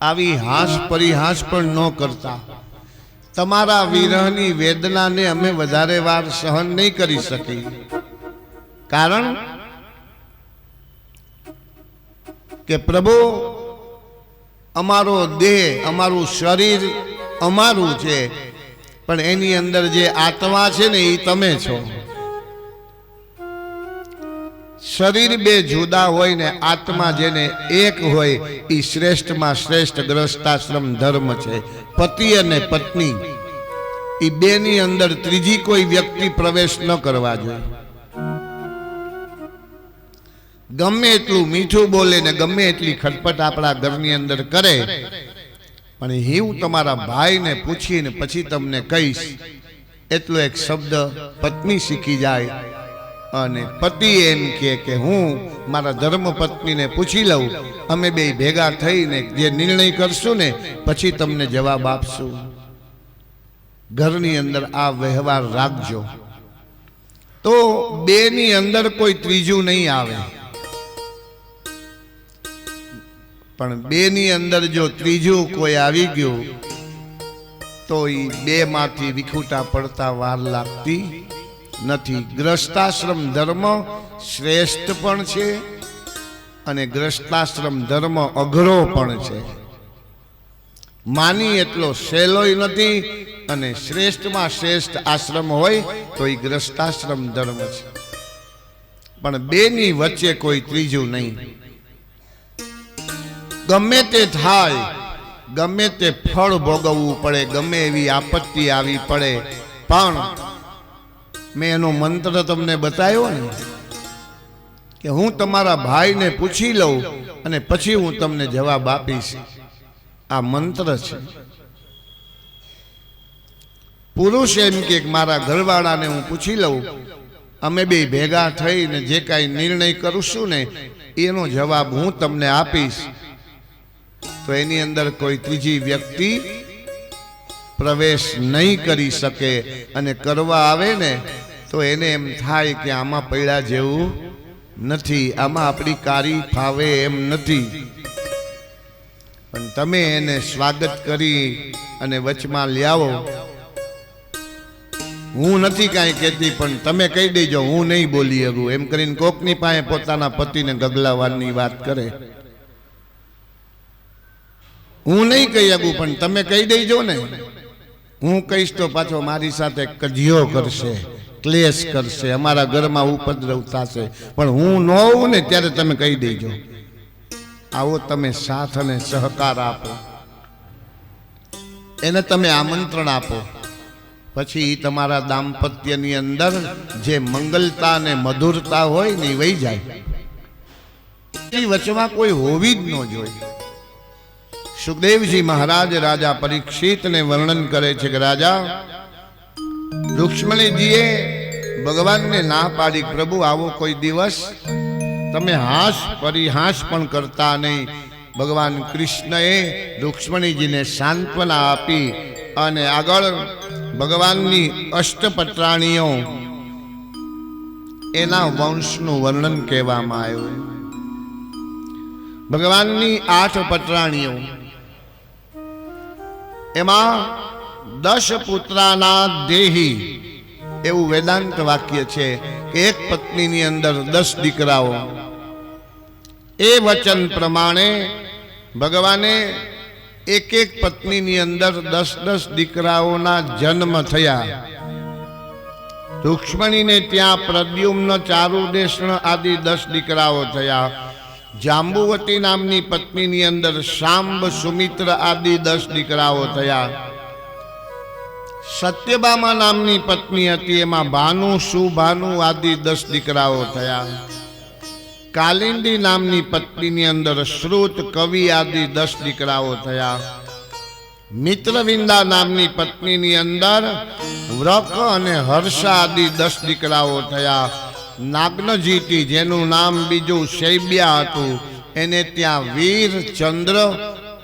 આવી હાસ પરિહાસ પણ ન કરતા. તમારા વિરહની વેદનાને અમે વધારે વાર સહન નહીં કરી શકી. કારણ કે પ્રભુ અમારો દેહ, અમારું શરીર અમારું છે, પણ એની અંદર જે આત્મા છે ને એ તમે છો. શરીર 2 જુદા હોય ને આત્મા જેને એક હોય એ શ્રેષ્ઠમાં શ્રેષ્ઠ ગ્રસ્તાશ્રમ ધર્મ છે. પતિ અને પત્ની એ 2 ની અંદર ત્રીજી કોઈ વ્યક્તિ પ્રવેશ ન કરવા જોઈએ. ગમે એટલું મીઠું બોલે ને ગમે એટલી ખટપટ આપણા ઘરની અંદર કરે, પણ હું તમારા ભાઈને પૂછીને પછી તમને કહીશ એટલો એક શબ્દ પત્ની શીખી જાય. અને પતિ એમ કે હું મારા ધર્મ પત્નીને પૂછી લઉં, અમે 2 ભેગા થઈને જે નિર્ણય કરશું ને પછી તમને જવાબ આપશું. ઘરની અંદર આ વ્યવહાર રાખજો તો 2 ની અંદર કોઈ ત્રીજું નહીં આવે. પણ 2 ની અંદર જો ત્રીજું કોઈ આવી ગયું તો એ 2 માંથી વિખૂટા પડતા વાર લાગતી નથી. ગ્રસ્તાશ્રમ ધર્મ શ્રેષ્ઠ પણ છે અને ગ્રસ્તાશ્રમ ધર્મ અઘરો પણ છે. માની એટલો સહેલોય નથી અને શ્રેષ્ઠમાં શ્રેષ્ઠ આશ્રમ હોય તો એ ગ્રસ્તાશ્રમ ધર્મ છે. પણ બેની વચ્ચે કોઈ ત્રીજું નહીં. ગમે તે થાય, ગમે તે ફળ ભોગવવું પડે, ગમે એવી આપત્તિ આવી પડે, પણ મેં એનો મંત્ર તમને બતાવ્યો ને કે હું તમારા ભાઈને પૂછી લઉં અને પછી હું તમને જવાબ આપીશ. આ મંત્ર છે. પુરુષ એમ કે મારા ઘરવાળાને હું પૂછી લઉં, અમે બે ભેગા થઈને જે કાંઈ નિર્ણય કરશું ને એનો જવાબ હું તમને આપીશ. તો એની અંદર કોઈ ત્રીજી વ્યક્તિ પ્રવેશ નહીં કરી શકે, અને કરવા આવે ને તો એને એમ થાય કે આમાં પૈડા જેવું નથી, આમાં આપણી કારી ફાવે એમ નથી. પણ તમે એને સ્વાગત કરી અને વચમાં લ્યાવો. હું નથી કાંઈ કહેતી, પણ તમે કહી દેજો, હું નહીં બોલી શકું એમ કરીને કોકની પાસે પોતાના પતિને ગગલાવાની વાત કરે. હું નહીં કહી શકું, પણ તમે કહી દેજો ને. હું કહીશ તો પાછો મારી સાથે કજિયો કરશે, ક્લેશ કરશે, અમારા ઘરમાં ઉપદ્રવ થશે. પણ હું ન હોઉં ને ત્યારે તમે કહી દેજો. આવો તમે સાથ અને સહકાર આપો, એને તમે આમંત્રણ આપો. પછી તમારા દાંપત્યની અંદર જે મંગલતા અને મધુરતા હોય ને એ વહી જાય. વચમાં કોઈ હોવી જ ન જોઈએ. સુખદેવજી મહારાજ રાજા પરીક્ષિતને વર્ણન કરે છે કે રાજા, રુક્ષ્મણીજીએ ભગવાનને ના પાડી, પ્રભુ આવો કોઈ દિવસ તમે પરિહાસ પણ કરતા નહીં. ભગવાન કૃષ્ણએ રુક્ષ્મણીજીને સાંત્વના આપી અને આગળ ભગવાનની અષ્ટપત્રાણીઓ એના વંશનું વર્ણન કહેવામાં આવ્યું. ભગવાનની 8 પત્રાણીઓ, એમાં 10 પુત્રાના દેહી એવું વેદાંત વાક્ય છે કે એક પત્નીની અંદર 10 દીકરાઓ. એ વચન પ્રમાણે ભગવાને એક એક પત્નીની અંદર 10 દીકરાઓના જન્મ થયા. રુક્ષ્મણીને ત્યાં પ્રદ્યુમ્ન, ચારુદેષ્ણ આદિ 10 દીકરાઓ થયા. જાંબુવતી નામની પત્નીની અંદર શાંબ, સુમિત્ર આદિ 10 દીકરાઓ થયા. સત્યભામા નામની પત્ની હતી, એમાં ભાનુ, સુભાનુ આદિ 10 દીકરાઓ થયા. કાલિંદી નામની પત્નીની અંદર શ્રુત, કવિ આદિ 10 દીકરાઓ થયા. મિત્રવિંદા નામની પત્નીની અંદર વ્રક અને હર્ષ આદિ 10 દીકરાઓ થયા. નાગ્નજીતી, જેનું નામ બીજું શૈબ્યા હતું, એને ત્યાં વીર, ચંદ્ર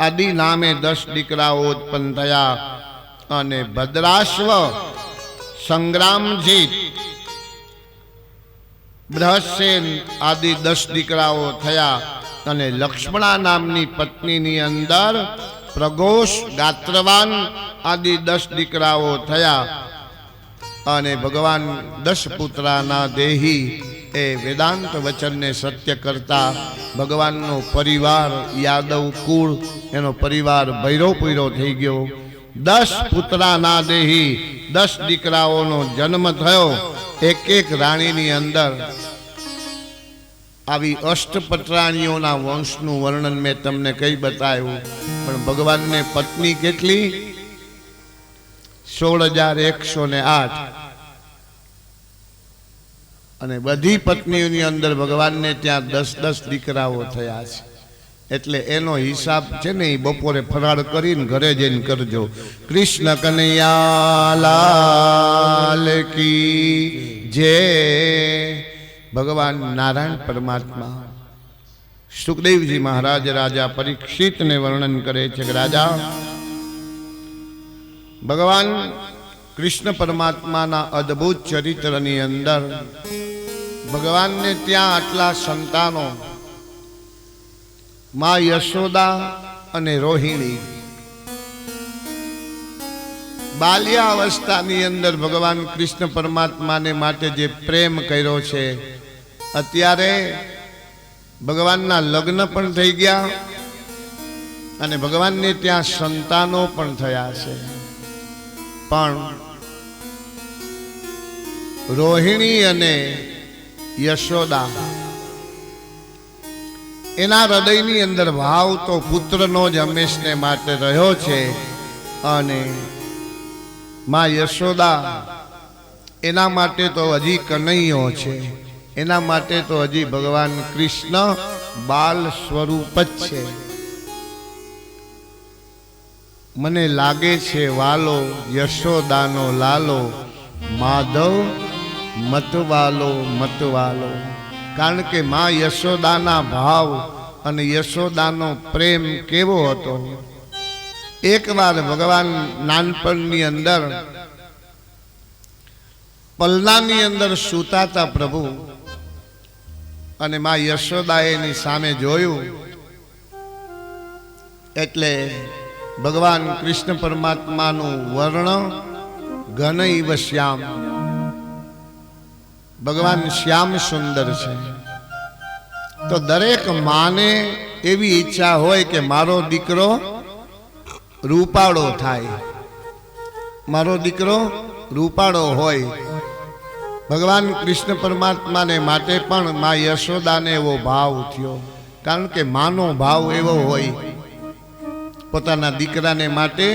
આદિ નામે 10 દીકરાઓ ઉત્પન્ન થયા. અને ભદ્રાશ્વ, સંગ્રામજીત, બૃહસ્સેન આદિ 10 દીકરાઓ થયા. અને લક્ષ્મણા નામની પત્નીની અંદર પ્રઘોષ, ગાત્રવાન આદિ 10 દીકરાઓ થયા. અને ભગવાન 10 પુત્રાના દેહી એ વેદાંત વચનને સત્ય કરતા ભગવાનનો પરિવાર, યાદવ કુળ, એનો પરિવાર ભૈરવ પૂરો થઈ ગયો. 10 પુત્રાના દેહી 10 દીકરાઓનો જન્મ થયો. એક એક રાણીની અંદર આવી અષ્ટપત્રાણીઓના વંશનું વર્ણન મેં તમને કઈ બતાવ્યું. પણ ભગવાનને પત્ની કેટલી? 16,108. અને બધી પત્નીઓની અંદર ભગવાનને ત્યાં 10 દીકરાઓ થયા છે. એટલે એનો હિસાબ છે ને એ બપોરે ફરાળ કરીને ઘરે જઈને કરજો. કૃષ્ણ કનૈયા લાલ કી જય. ભગવાન નારાયણ પરમાત્મા સુખદેવજી મહારાજ રાજા પરીક્ષિતને વર્ણન કરે છે કે રાજા, ભગવાન કૃષ્ણ પરમાત્માના અદ્ભુત ચરિત્રની અંદર ભગવાનને ત્યાં આટલા સંતાનો, માં યશોદા અને રોહિણી, બાલ્યાવસ્થાની અંદર ભગવાન કૃષ્ણ પરમાત્માને માટે જે પ્રેમ કર્યો છે, અત્યારે ભગવાનના લગ્ન પણ થઈ ગયા અને ભગવાનને ત્યાં સંતાનો પણ થયા છે. પણ રોહિણી અને યશોદા, એના હૃદયની અંદર ભાવ તો પુત્રનો જ હંમેશને માટે રહ્યો છે. અને માં યશોદા એના માટે તો હજી કનૈયો છે, એના માટે તો હજી ભગવાન કૃષ્ણ બાલ સ્વરૂપ જ છે. મને લાગે છે વાલો યશોદાનો લાલો, માધવ મતવાલો મતવાલો. કારણ કે માં યશોદાના ભાવ અને યશોદાનો પ્રેમ કેવો હતો. એકવાર ભગવાન નાનપણની અંદર પલનાની અંદર સૂતા હતા પ્રભુ, અને માં યશોદાએ એની સામે જોયું. એટલે ભગવાન કૃષ્ણ પરમાત્માનું વર્ણ ઘન ઇવ શ્યામ, ભગવાન શ્યામ સુંદર છે. તો દરેક માને એવી ઈચ્છા હોય કે મારો દીકરો રૂપાળો થાય, મારો દીકરો રૂપાળો હોય. ભગવાન કૃષ્ણ પરમાત્માને માટે પણ મા યશોદાને એવો ભાવ થયો. કારણ કે માનો ભાવ એવો હોય, પોતાના દીકરાને માટે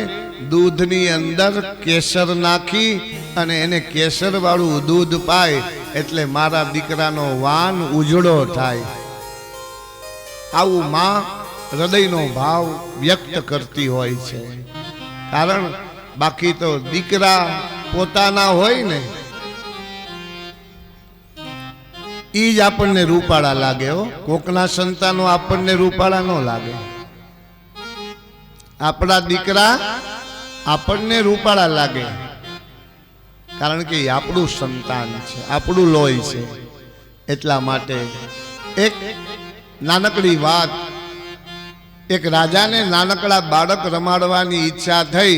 દૂધની અંદર કેસર નાખી અને એને કેસર વાળું દૂધ પાય એટલે મારા દીકરાનો વાન ઉજળો થાય. આવું માં હૃદયનો ભાવ વ્યક્ત કરતી હોય છે. કારણ બાકી તો દીકરા પોતાના હોય ને ઈ જ આપણને રૂપાળા લાગે. હો, કોકના સંતાનો આપણને રૂપાળા ન લાગે. આપણા દીકરા આપણને રૂપાળા લાગે, કારણ કે એ આપણું સંતાન છે, આપણું લોહી છે. એટલા માટે એક નાનકડી વાત, એક રાજાને નાનકડા બાળક રમાડવાની ઈચ્છા થઈ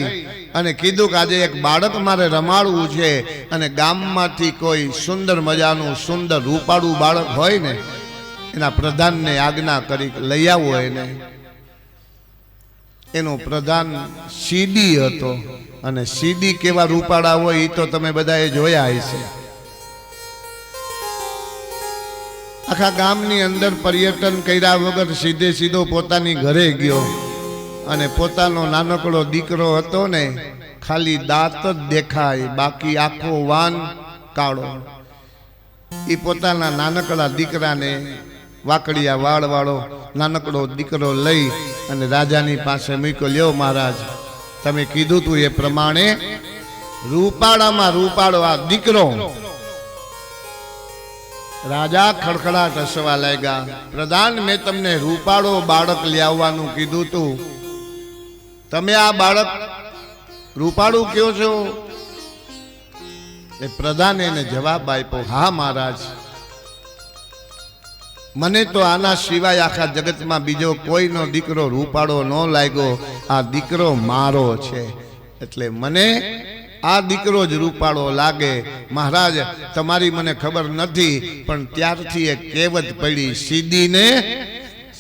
અને કીધું કે આજે એક બાળક મારે રમાડવું છે. અને ગામમાંથી કોઈ સુંદર મજાનું સુંદર રૂપાળું બાળક હોય ને એના પ્રધાનને આજ્ઞા કરી લઈ આવો એને. એનો પ્રધાન સીડી હતો, અને સીડી કેવા રૂપાળા હોય એ તો તમે બધાએ જોયા હશે. આખા ગામની અંદર પર્યટન કર્યા વગર સીધે સીધો પોતાની ઘરે ગયો, અને પોતાનો નાનકડો દીકરો હતો ને ખાલી દાંત જ દેખાય, બાકી આખો વાન કાળો. એ પોતાના નાનકડા દીકરાને વાકડિયા વાળ વાળો નાનકડો દીકરો લઈ અને રાજાની પાસે મૂક્યો. લ્યો મહારાજ, તમે કીધું તું એ પ્રમાણે રૂપાળામાં રૂપાળો આ દીકરો. રાજા ખડખડાટ હસવા લાગ્યા. પ્રધાન, મેં તમને રૂપાળો બાળક લાવવાનું કીધું તું, તમે આ બાળક રૂપાળું કયો છો? એ પ્રધાને એને જવાબ આપ્યો, હા મહારાજ, મને તો આના સિવાય આખા જગતમાં બીજો કોઈનો દીકરો રૂપાળો ન લાગ્યો. આ દીકરો મારો છે, એટલે મને આ દીકરો જ રૂપાળો લાગે. મહારાજ, તમારી મને ખબર નથી, પણ ત્યારથી એક કહેવત પડી, સીદીને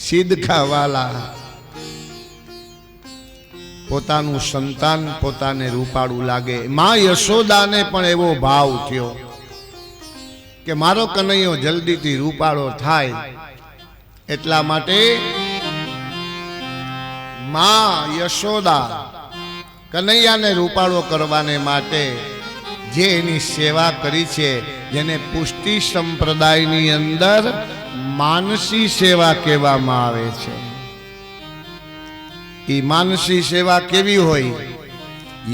સીદખા વાલા. પોતાનું સંતાન પોતાને રૂપાળું લાગે. માં યશોદાને પણ એવો ભાવ થયો કે મારો કનૈયો જલ્દીથી રૂપાળો થાય. એટલા માટે માં યશોદા કનૈયાને રૂપાળો કરવાને માટે જે એની સેવા કરી છે, જેને પુષ્ટિ સંપ્રદાયની અંદર માનસી સેવા કહેવામાં આવે છે. એ માનસી સેવા કેવી હોય?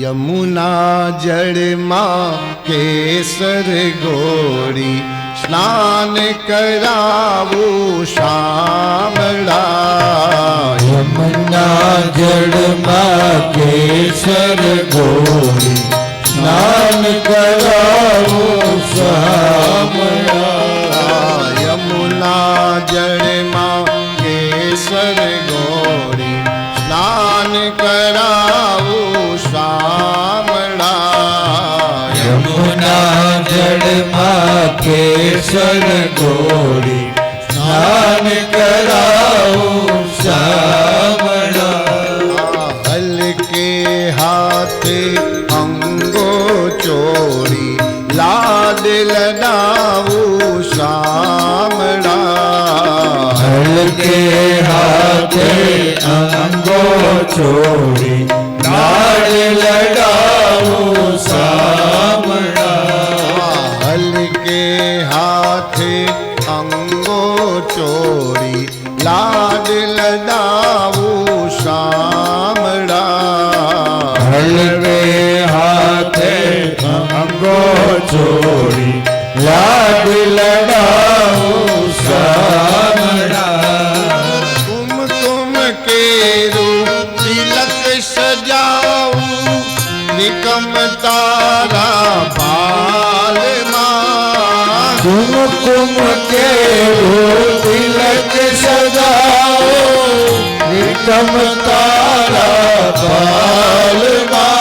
યમુના જળમાં કેસર ગોળી સ્નાન કરાવું શામળા. યમુના જળમાં કેસર ગોળી સ્નાન કરાવું શામળા. યમુના જળમાં કેસર ગોળી સ્નાન કરાવું શામળા. યમુના જળમાં કેસર ગોળી સ્નાન કરાવું શામળા. હલકે હાથે અંગો ચોરી લાડ લડાવું શામળા. છોડી લાડ લડાવું શામળા હલકે હાથે અંગો ચોરી લાડ લડાવું શામળા હલવે હાથે અંગો છોડી લાડ લડાવું શામળા કુમકુમ કેરું તિલક સજાવું નિકમ તારા ભાલમાં કુમકુમ કેરું તિલક સજાવો નિકમ તારા ભાલમાં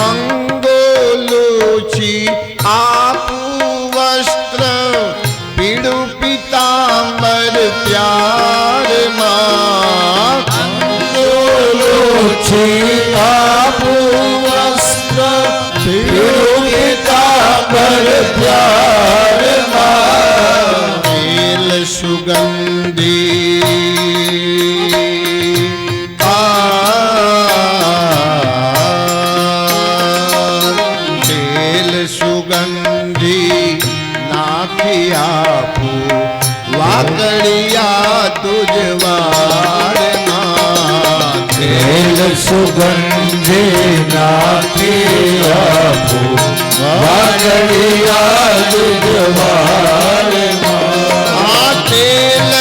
અંગોલુછી આપું વસ્ત્ર પીળું પિતાંબર પ્યારમાં છી આપું વસ્ત્ર પીળું પિતાંબર પ્યારમાં તેલ સુગંધી તેલ સુગંધી નાખી આપું વાકડિયા તુજ વાળમાં તેલ સુગંધી નાખી આપું વાગડિયા દુધવાળમાં આ તેલ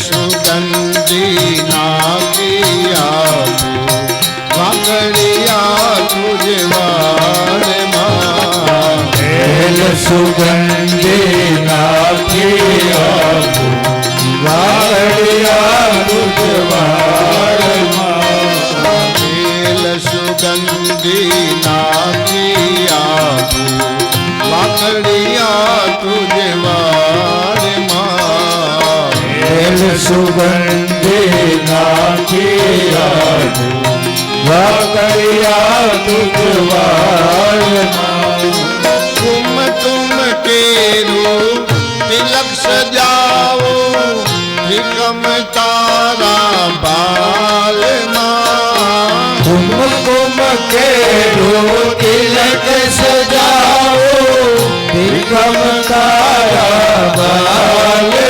સુગંધી નાખી આપું વાકડિયા તુજ વાળમાં તેલ સુગંધી નાખી આપું વાગડિયા દુધવાળમાં તેલ સુગંધી નાખી આપું વાકડિયા તુજે વાળમાં તેલ સુગંધી નાખી આપું વાગડિયા દુધવાળમાં કુમ તુમ કેરું તિલક સજાવો ત્રિકમ તારા બાલમાં કુમકુમ કેરું તિલક સજાવો નિકમ તારા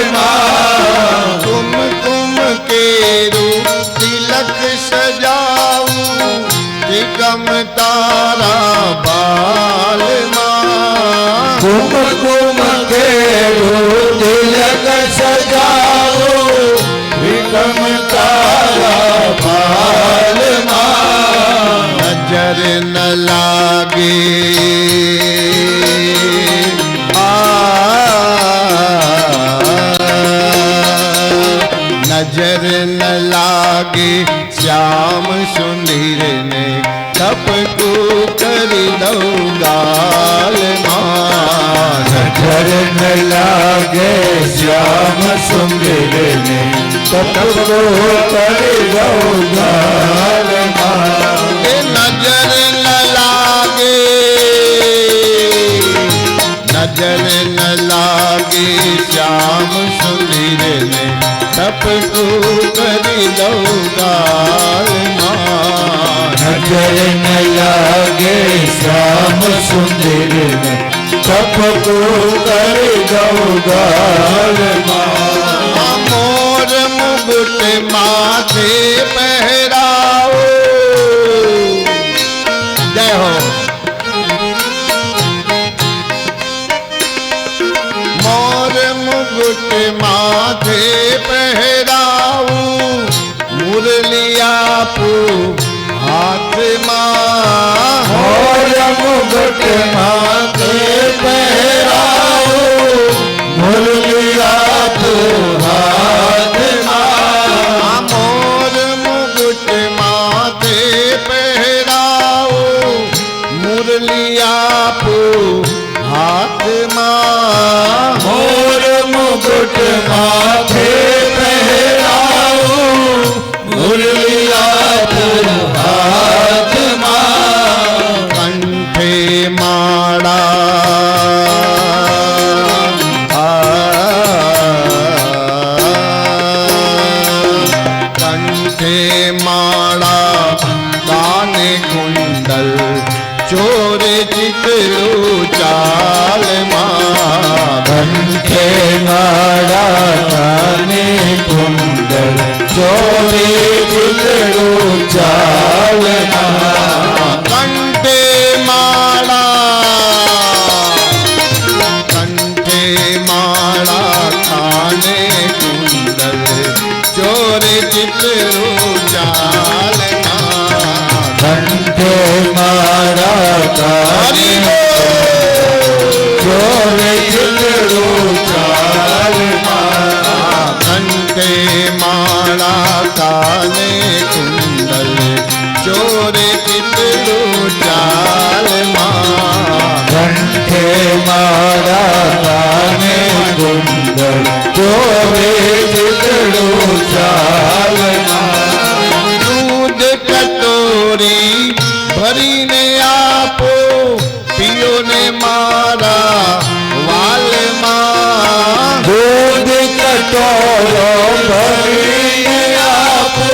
બાલમાં કુમકુમ કેરું તિલક સજાવું ત્રિકમ તારા બાલમાં કુમકુમ કેરું તિલક સજાવો નિકમ તારા બાલમાં નજર ન લાગે નજર ન લાગે શ્યામ સુંદર ને ટપકું કરી દઉં ગાલમાં નજર ન લાગે શ્યામ સુંદરને તપકો કરી દઉં ગાલમાં એ નજર ન લાગે શ્યામ સુંદર ને ટપકું કરી દઉં ગાલમાં નજર ન લાગે શ્યામ સુંદરને તપકો કરી દઉં ગાલમાં મોર મુગુટ માથે પહેરાવો જય હો મોર મુગુટ માથે પહેરાવું મુરલી આપું હાથમાં મોર મુગટ માથે પહેરાવું મુરલી આપું હાથમાં મોર મુગુટ માથે પહેરાવું મુરલી આપું હાથમાં મોર મુગટ માથે પહેરાવું મુરલી આપું હાથમાં કંઠે માળા कंठे माला काने कुंडल चोरे चितरू चाल कंठे माला काने कुंडल चोरे चितरू चाल कंठे माला काने कुंडल चोरे चितरू चाल कंठे माला काने चोरे चितरू चाल कंठे माला काने कुंडल चोरे चितरू चाल कंठे माला काने कुंडल चोरे चितरू चाल दूध कटोरी भरीने आपो पियो ने मारा वाल दूध कटोरो भरीने आपो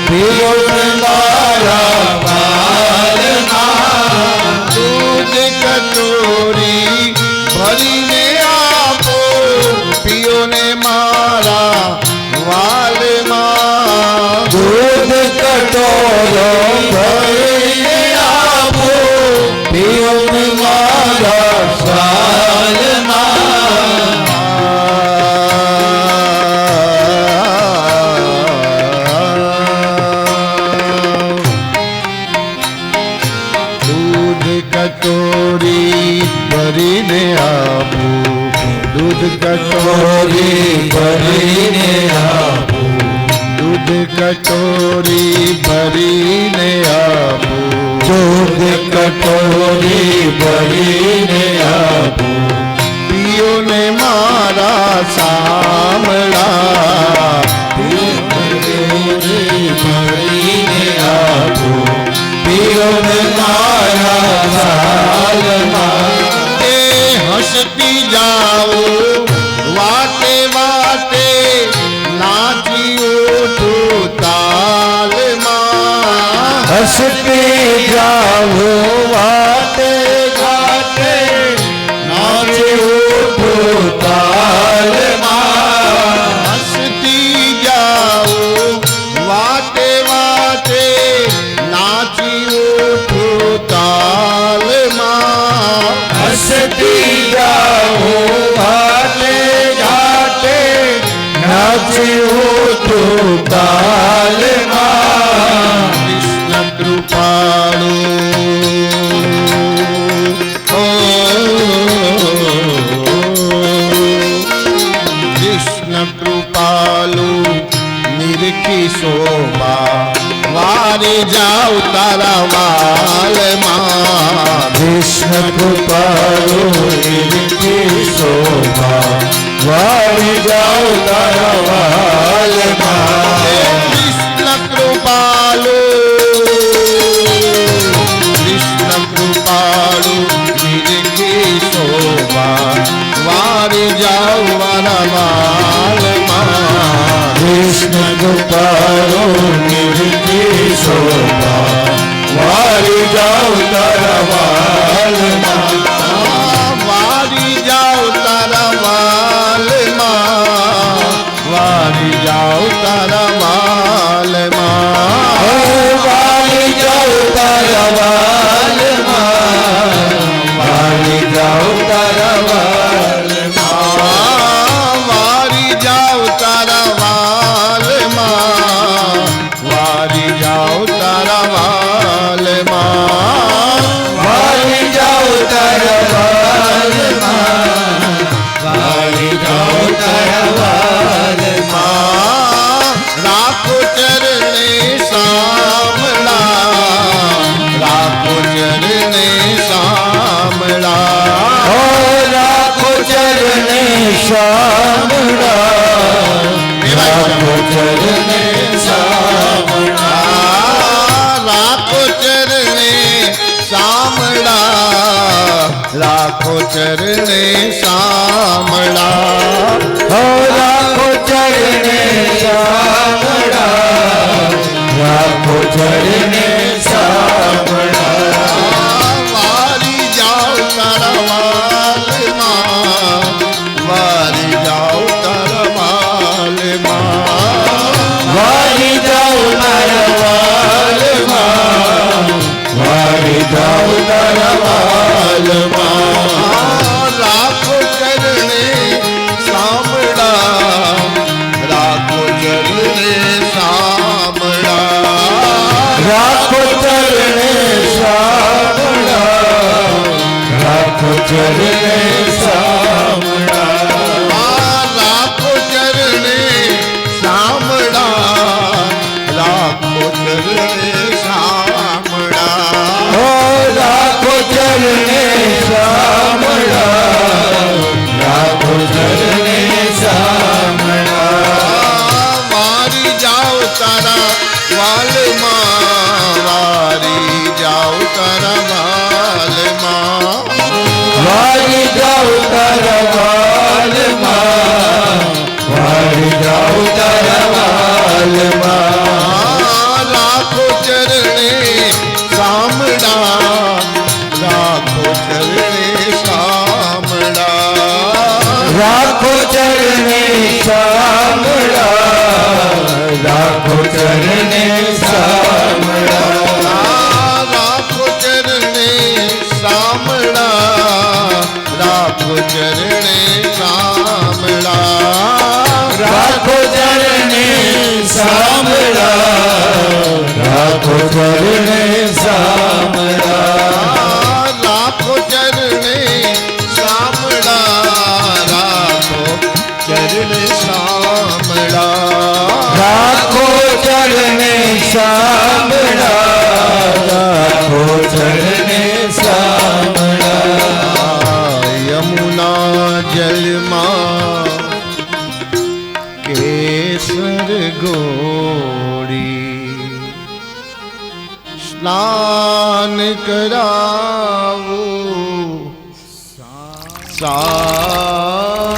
पियो ने मारा वाल दूध कटोरी भरीने आपो पियो ने मारा वाल दूध कटोरो भरीने आपो पियो ने मारा वाल दूध कटोरी भरीने आपो दूध कटोरी भरीने आपो दूध कटोरी भरीने आपो दूध कटोरी भरीने आपो पियो ने मारा सामड़ा भरीने आपो पियो ने मारा ए हंसती जाओ वाटे वाटे नाची उठो ताल हंसती जाओ वाटे घाटे नाचे उठो ताल हंसती जाओ वाटे वाटे नाची उठो ताल हंसती जाओ वाटे घाटे नाचे उठो ताल कृष्ण कृपालु कृष्ण कृपालु निरखी शोभा वारे जाओ तारा वाल कृष्ण कृपालो निरखी शोभा वारी जाओ तारा वाल कृष्ण कृपालु कृष्ण कृपालु निरखी शोभा वारे जाओ वाला वाल कृष्ण कृपालो निरखी शोभा वारी जाओ तारा वाल वारी जाओ तारा वाल वारी जाओ तारा वाल वारी जाओ तारा वाल वारी जाओ तारा वाल वारी जाओ तारा वाल वारी जाओ तारा वाल वारी जाओ तारा वाल वारी जाओ तारा वाल राखो चरणे सामला राखो चरणे सामला राखो चरणे सामड़ा राखो चरणे सामड़ा राखो चरणे सामला राखो चरणे सामला राखो चरणे सामड़ा ચરણે સાંભળા રાખો ચરણે સાંભળા રાખો ચરણે સાંભળા રાખો ચરણે સાંભળા રાખો ચરણે સાંભળા હો રાખો ચરણે સાંભળા રાખો ચરણે સાંભળા વારી જાઓ તારા વાલમાં વારી જાઓ તારા વાલમાં વારી જાઉ તારા વાલમાં વારી જાઉ તારા વાલમાં રાખો ચરણે સાંભળા રાખો ચરણે સાંભળા રાખો ચરણે સાંભળા રાખો ચરણે સાંભળા રાખો ચરણે સાંભળા રાખો ચરણે સાંભળા રાખો ચરણે સાંભળા રાખો ચરણે સાંભળા રાખો ચરણે સાંભળા રાખો ચરણે સાંભળા રાખો ચરણે સાંભળા રાખો ચરણે સાંભળા યમુના જલમાં કેસર ગોળી સ્નાન કરાવું સાંભળા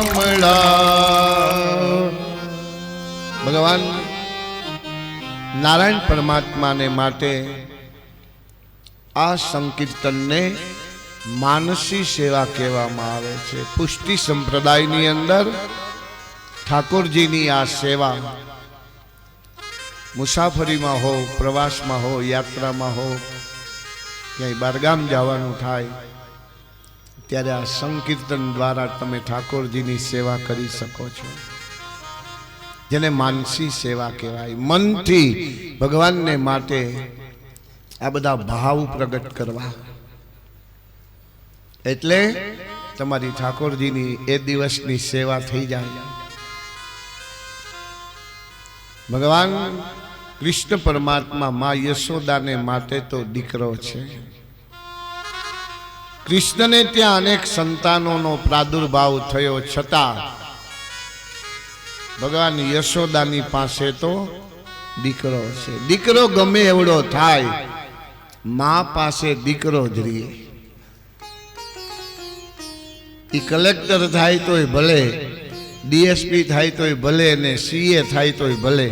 ભગવાન નારાયણ પરમાત્માને માટે આ સંકીર્તનને માનસી સેવા કહેવામાં આવે છે. પુષ્ટિ સંપ્રદાયની અંદર ઠાકોરજીની આ સેવા મુસાફરીમાં હો, પ્રવાસમાં હો, યાત્રામાં હો, ક્યાંય બહારગામ જવાનું થાય ત્યારે આ સંકીર્તન દ્વારા તમે ઠાકોરજીની સેવા કરી શકો છો, જેને માનસી સેવા કહેવાય. મનથી ભગવાનને માટે આ બધા ભાવ પ્રગટ કરવા, એટલે તમારી ઠાકોરજીની એ દિવસની સેવા થઈ જાય. ભગવાન કૃષ્ણ પરમાત્મા મા યશોદાને માટે તો દીકરો છે. કૃષ્ણને ત્યાં અનેક સંતાનોનો પ્રાદુર્ભાવ થયો છતાં ભગવાન યશોદાની પાસે તો દીકરો છે. દીકરો ગમે એવડો થાય, મા પાસે દીકરો જ રહે. એ કલેક્ટર થાય તોય ભલે, ડીએસપી થાય તોય ભલે, ને સીએ થાય તોય ભલે,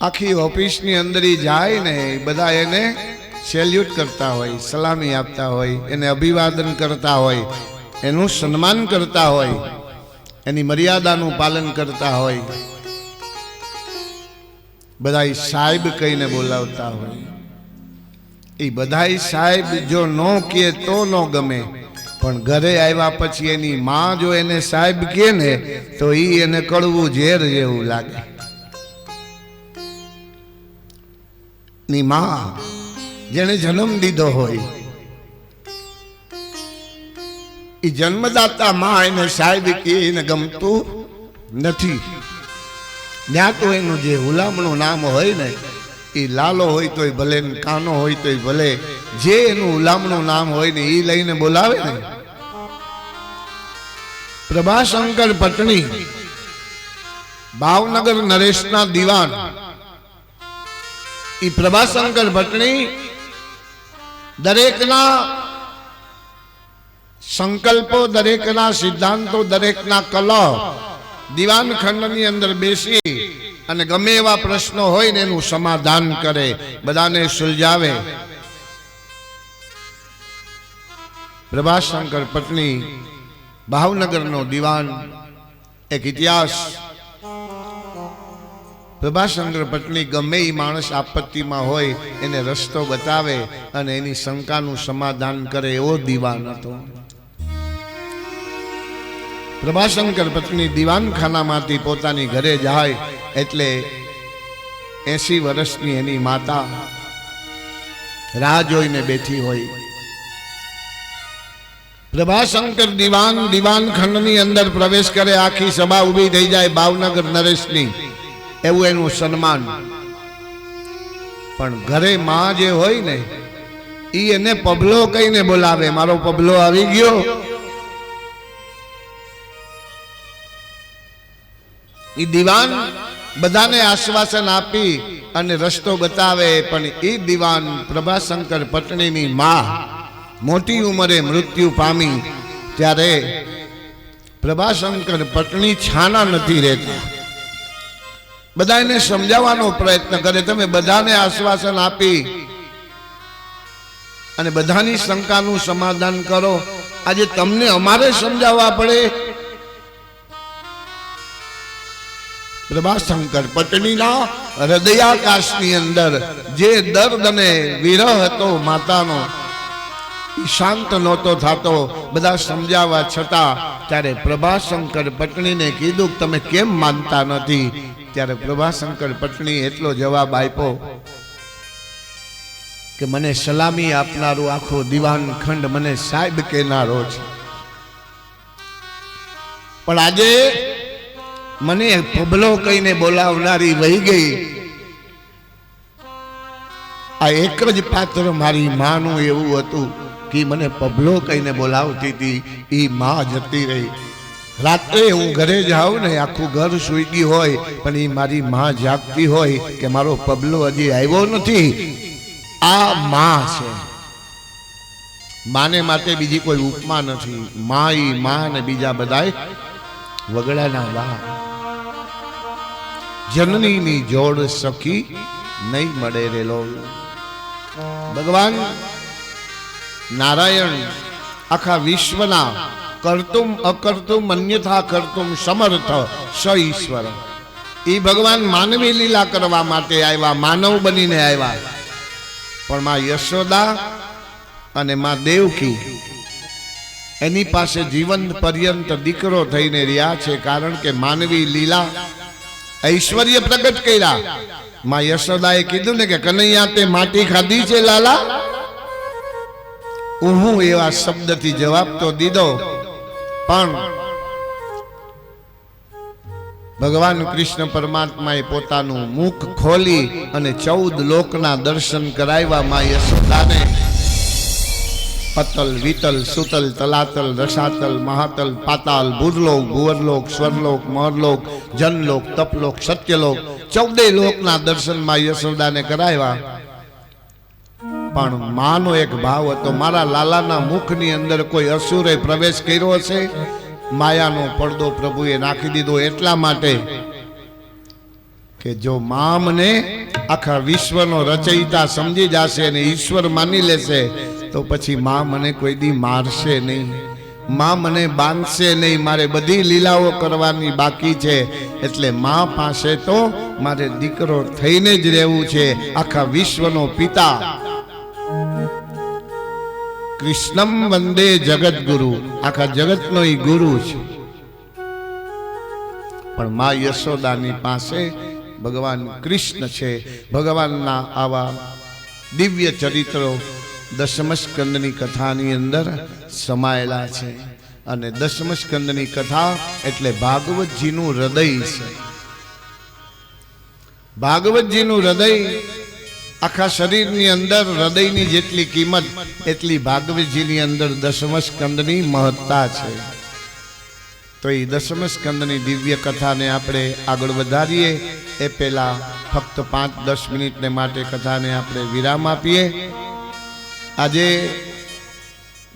આખી ઓફિસની અંદર જાય ને બધા એને સેલ્યુટ કરતા હોય, સલામી આપતા હોય, એને અભિવાદન કરતા હોય, એનું સન્માન કરતા હોય, એની મર્યાદાનું પાલન કરતા હોય, બધા સાહેબ કહીને બોલાવતા હોય. એ બધા સાહેબ જો ન કહે તો ન ગમે, પણ ઘરે આવ્યા પછી એની માં જો એને સાહેબ કહે ને તો એને કડવું ઝેર જેવું લાગે. ની માં જેને જન્મ દીધો હોય, એ જન્મદાતા માં એને સાહેબ કે એને ગમતું નથી. ત્યાં તો એનું જે હુલામણું નામ હોય ને, એ લાલો હોય તોય ભલે, કાનો હોય તોય ભલે, જે એનું હુલામણું નામ હોય ને એ લઈને બોલાવે ને. પ્રભાશંકર પટણી ભાવનગર નરેશના દીવાન, એ પ્રભાશંકર ભટ્ટણી દરેકના સંકલ્પો, દરેકના સિદ્ધાંતો, દરેકના કલા દીવાન ખંડની અંદર બેસી અને ગમે એવા પ્રશ્નો હોય ને એનું સમાધાન કરે, બધાને સુલઝાવે. પ્રભાશંકર પટણી ભાવનગરનો દીવાન. એક ઇતિહાસ, પ્રભાશંકર પટણી ગમે એ માણસ આપત્તિમાં હોય એને રસ્તો બતાવે અને એની શંકાનું સમાધાન કરે, એવો દીવાન હતો. પ્રભાશંકર પત્ની દીવાનખાનામાંથી પોતાની ઘરે જાય એટલે 80 વર્ષની એની માતા રાહ જોઈને બેઠી હોય. પ્રભાશંકર દીવાનખંડની અંદર પ્રવેશ કરે, આખી સભા ઊભી થઈ જાય, ભાવનગર નરેશની, એવું એનું સન્માન. પણ ઘરે માં જે હોય ને ઈ એને પબલો કહીને બોલાવે, મારો પબલો આવી ગયો. ઈ દીવાન બધાને આશ્વાસન આપી અને રસ્તો બતાવે, પણ ઈ દીવાન પ્રભાશંકર પટણીની માં મોટી ઉંમરે મૃત્યુ પામી ત્યારે પ્રભાશંકર પટણી છાના નથી રહેતા. બધા એને સમજાવવાનો પ્રયત્ન કરે, તમે બધાને આશ્વાસન આપી અને બધાની શંકાનું સમાધાન કરો, આજે તમને અમારે સમજાવવા પડે. પ્રભાશંકર પટણીના હૃદયાકાશની અંદર જે દર્દ અને વિરહ હતો માતાનો, શાંત નહોતો થતો. બધા સમજાવવા છતાં ત્યારે પ્રભાશંકર પટણીને કીધું કે તમે કેમ માનતા નથી? ત્યારે પ્રભાશંકર પટણી એટલો જવાબ આપ્યો કે મને સલામી આપનારો આખો દીવાનખંડ મને સાહેબ કહેનારો છે, પણ આજે મને પબલો કહીને બોલાવનારી વહી ગઈ. આ એક જ પાત્ર મારી માનું એવું હતું કે મને પબલો કહીને બોલાવતી હતી, એ માં જતી રહી. રાત્રે હું ઘરે જાઉં ને આખું ઘર સૂઈ ગયું હોય, પણ એ મારી માં જાગતી હોય કે મારો પબલો હજી આવ્યો નથી. આ માં છે. માને માટે બીજી કોઈ ઉપમા નથી. માં ઈ માં ને બીજા બધાય વગડાના વા. જનનીની જોડ સખી નહીં મળે રેલો. ભગવાન નારાયણ આખા વિશ્વના કરતુમ અકર્તુમ અન્યથા કરતુમ સમર્થ સ ઈશ્વર. એ ભગવાન માનવી લીલા કરવા માટે આવ્યા, માનવ બનીને આવ્યા. પણ માં યશોદા અને માં દેવકી એની પાસે જીવન પર્યંત દીકરો થઈને રહ્યા છે, કારણ કે માનવી લીલા ઐશ્વર્ય પ્રગટ કર્યા. માં યશોદાએ કીધું ને કે કનૈયા તે માટી ખાધી છે લાલા? હું એવા શબ્દથી જવાબ તો દીધો, પણ ભગવાન કૃષ્ણ પરમાત્માએ પોતાનું મુખ ખોલી અને 14 લોકના દર્શન કરાવ્યા માં યશોદાને. અતલ વિતલ સુતલ તલાતલ રસાતલ મહાતલ પાતાલ ભૂરલોક ભુવરલોક સ્વરલોક મહરલોક જનલોક તપલોક સત્યલોક 14 લોકના દર્શન માં યશોદાને કરાવ્યા. પણ માનો એક ભાવ હતો, મારા લાલાના મુખની અંદર કોઈ અસુરે પ્રવેશ કર્યો હશે, માયાનો પડદો પ્રભુએ નાખી દીધો એટલા માટે કે જો મા મને આખા વિશ્વનો રચયિતા સમજી જશે અને ઈશ્વર માની લેશે તો પછી મા મને કોઈ દી મારશે નહીં, મા મને બાંધશે નહીં. મારે બધી લીલાઓ કરવાની બાકી છે, એટલે મા પાસે તો મારે દીકરો થઈને જ રહેવું છે. આખા વિશ્વનો પિતા કૃષ્ણમ વંદે જગત ગુરુ, આખા જગતનો ઈ ગુરુ છે. પણ મા યશોદાની પાસે ભગવાન કૃષ્ણ છે. ભગવાનના આવા દિવ્ય ચરિત્રો દશમ સ્કંદની કથાની અંદર સમાયેલા છે. અને દશમ સ્કંદની કથા એટલે ભાગવતજીનું હૃદય છે. ભાગવતજીનું હૃદય આખા શરીરની અંદર હૃદયની જેટલી કિંમત એટલી ભાગવતજીની અંદર દશમ સ્કંદની મહત્તા છે. તો એ દશમ સ્કંદની દિવ્ય કથાને આપણે આગળ વધારીએ એ પહેલા ફક્ત 5-10 મિનિટને માટે કથાને આપણે વિરામ આપીએ. આજે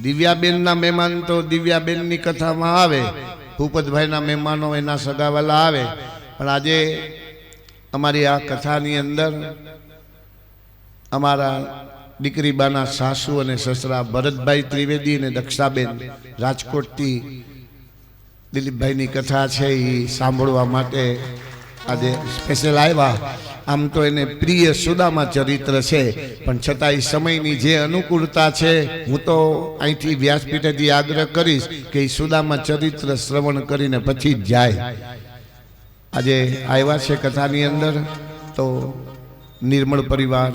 દિવ્યાબેનના મહેમાન તો દિવ્યાબેનની કથામાં આવે, ભૂપતભાઈના મહેમાનો એના સગાવાલા આવે, પણ આજે અમારી આ કથાની અંદર અમારા દીકરીબાના સાસુ અને સસરા ભરતભાઈ ત્રિવેદી અને દક્ષાબેન રાજકોટથી દિલીપભાઈની કથા છે એ સાંભળવા માટે આજે સ્પેશિયલ આવ્યા. આમ તો એને પ્રિય સુદામા ચરિત્ર છે, પણ છતાંય સમયની જે અનુકૂળતા છે, હું તો અહીંથી વ્યાસપીઠેથી આગ્રહ કરીશ કે એ સુદામા ચરિત્ર શ્રવણ કરીને પછી જ જાય. આજે આવ્યા છે કથાની અંદર, તો નિર્મળ પરિવાર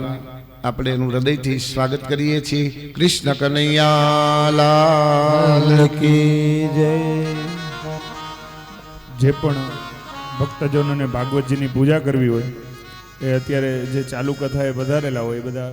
આપણે એનું હૃદયથી સ્વાગત કરીએ છીએ. કૃષ્ણ કનૈયા લાલ કી જય. જે પણ ભક્તજનોને ભાગવતજીની પૂજા કરવી હોય એ અત્યારે જે ચાલુ કથાએ વધારેલા હોય એ બધા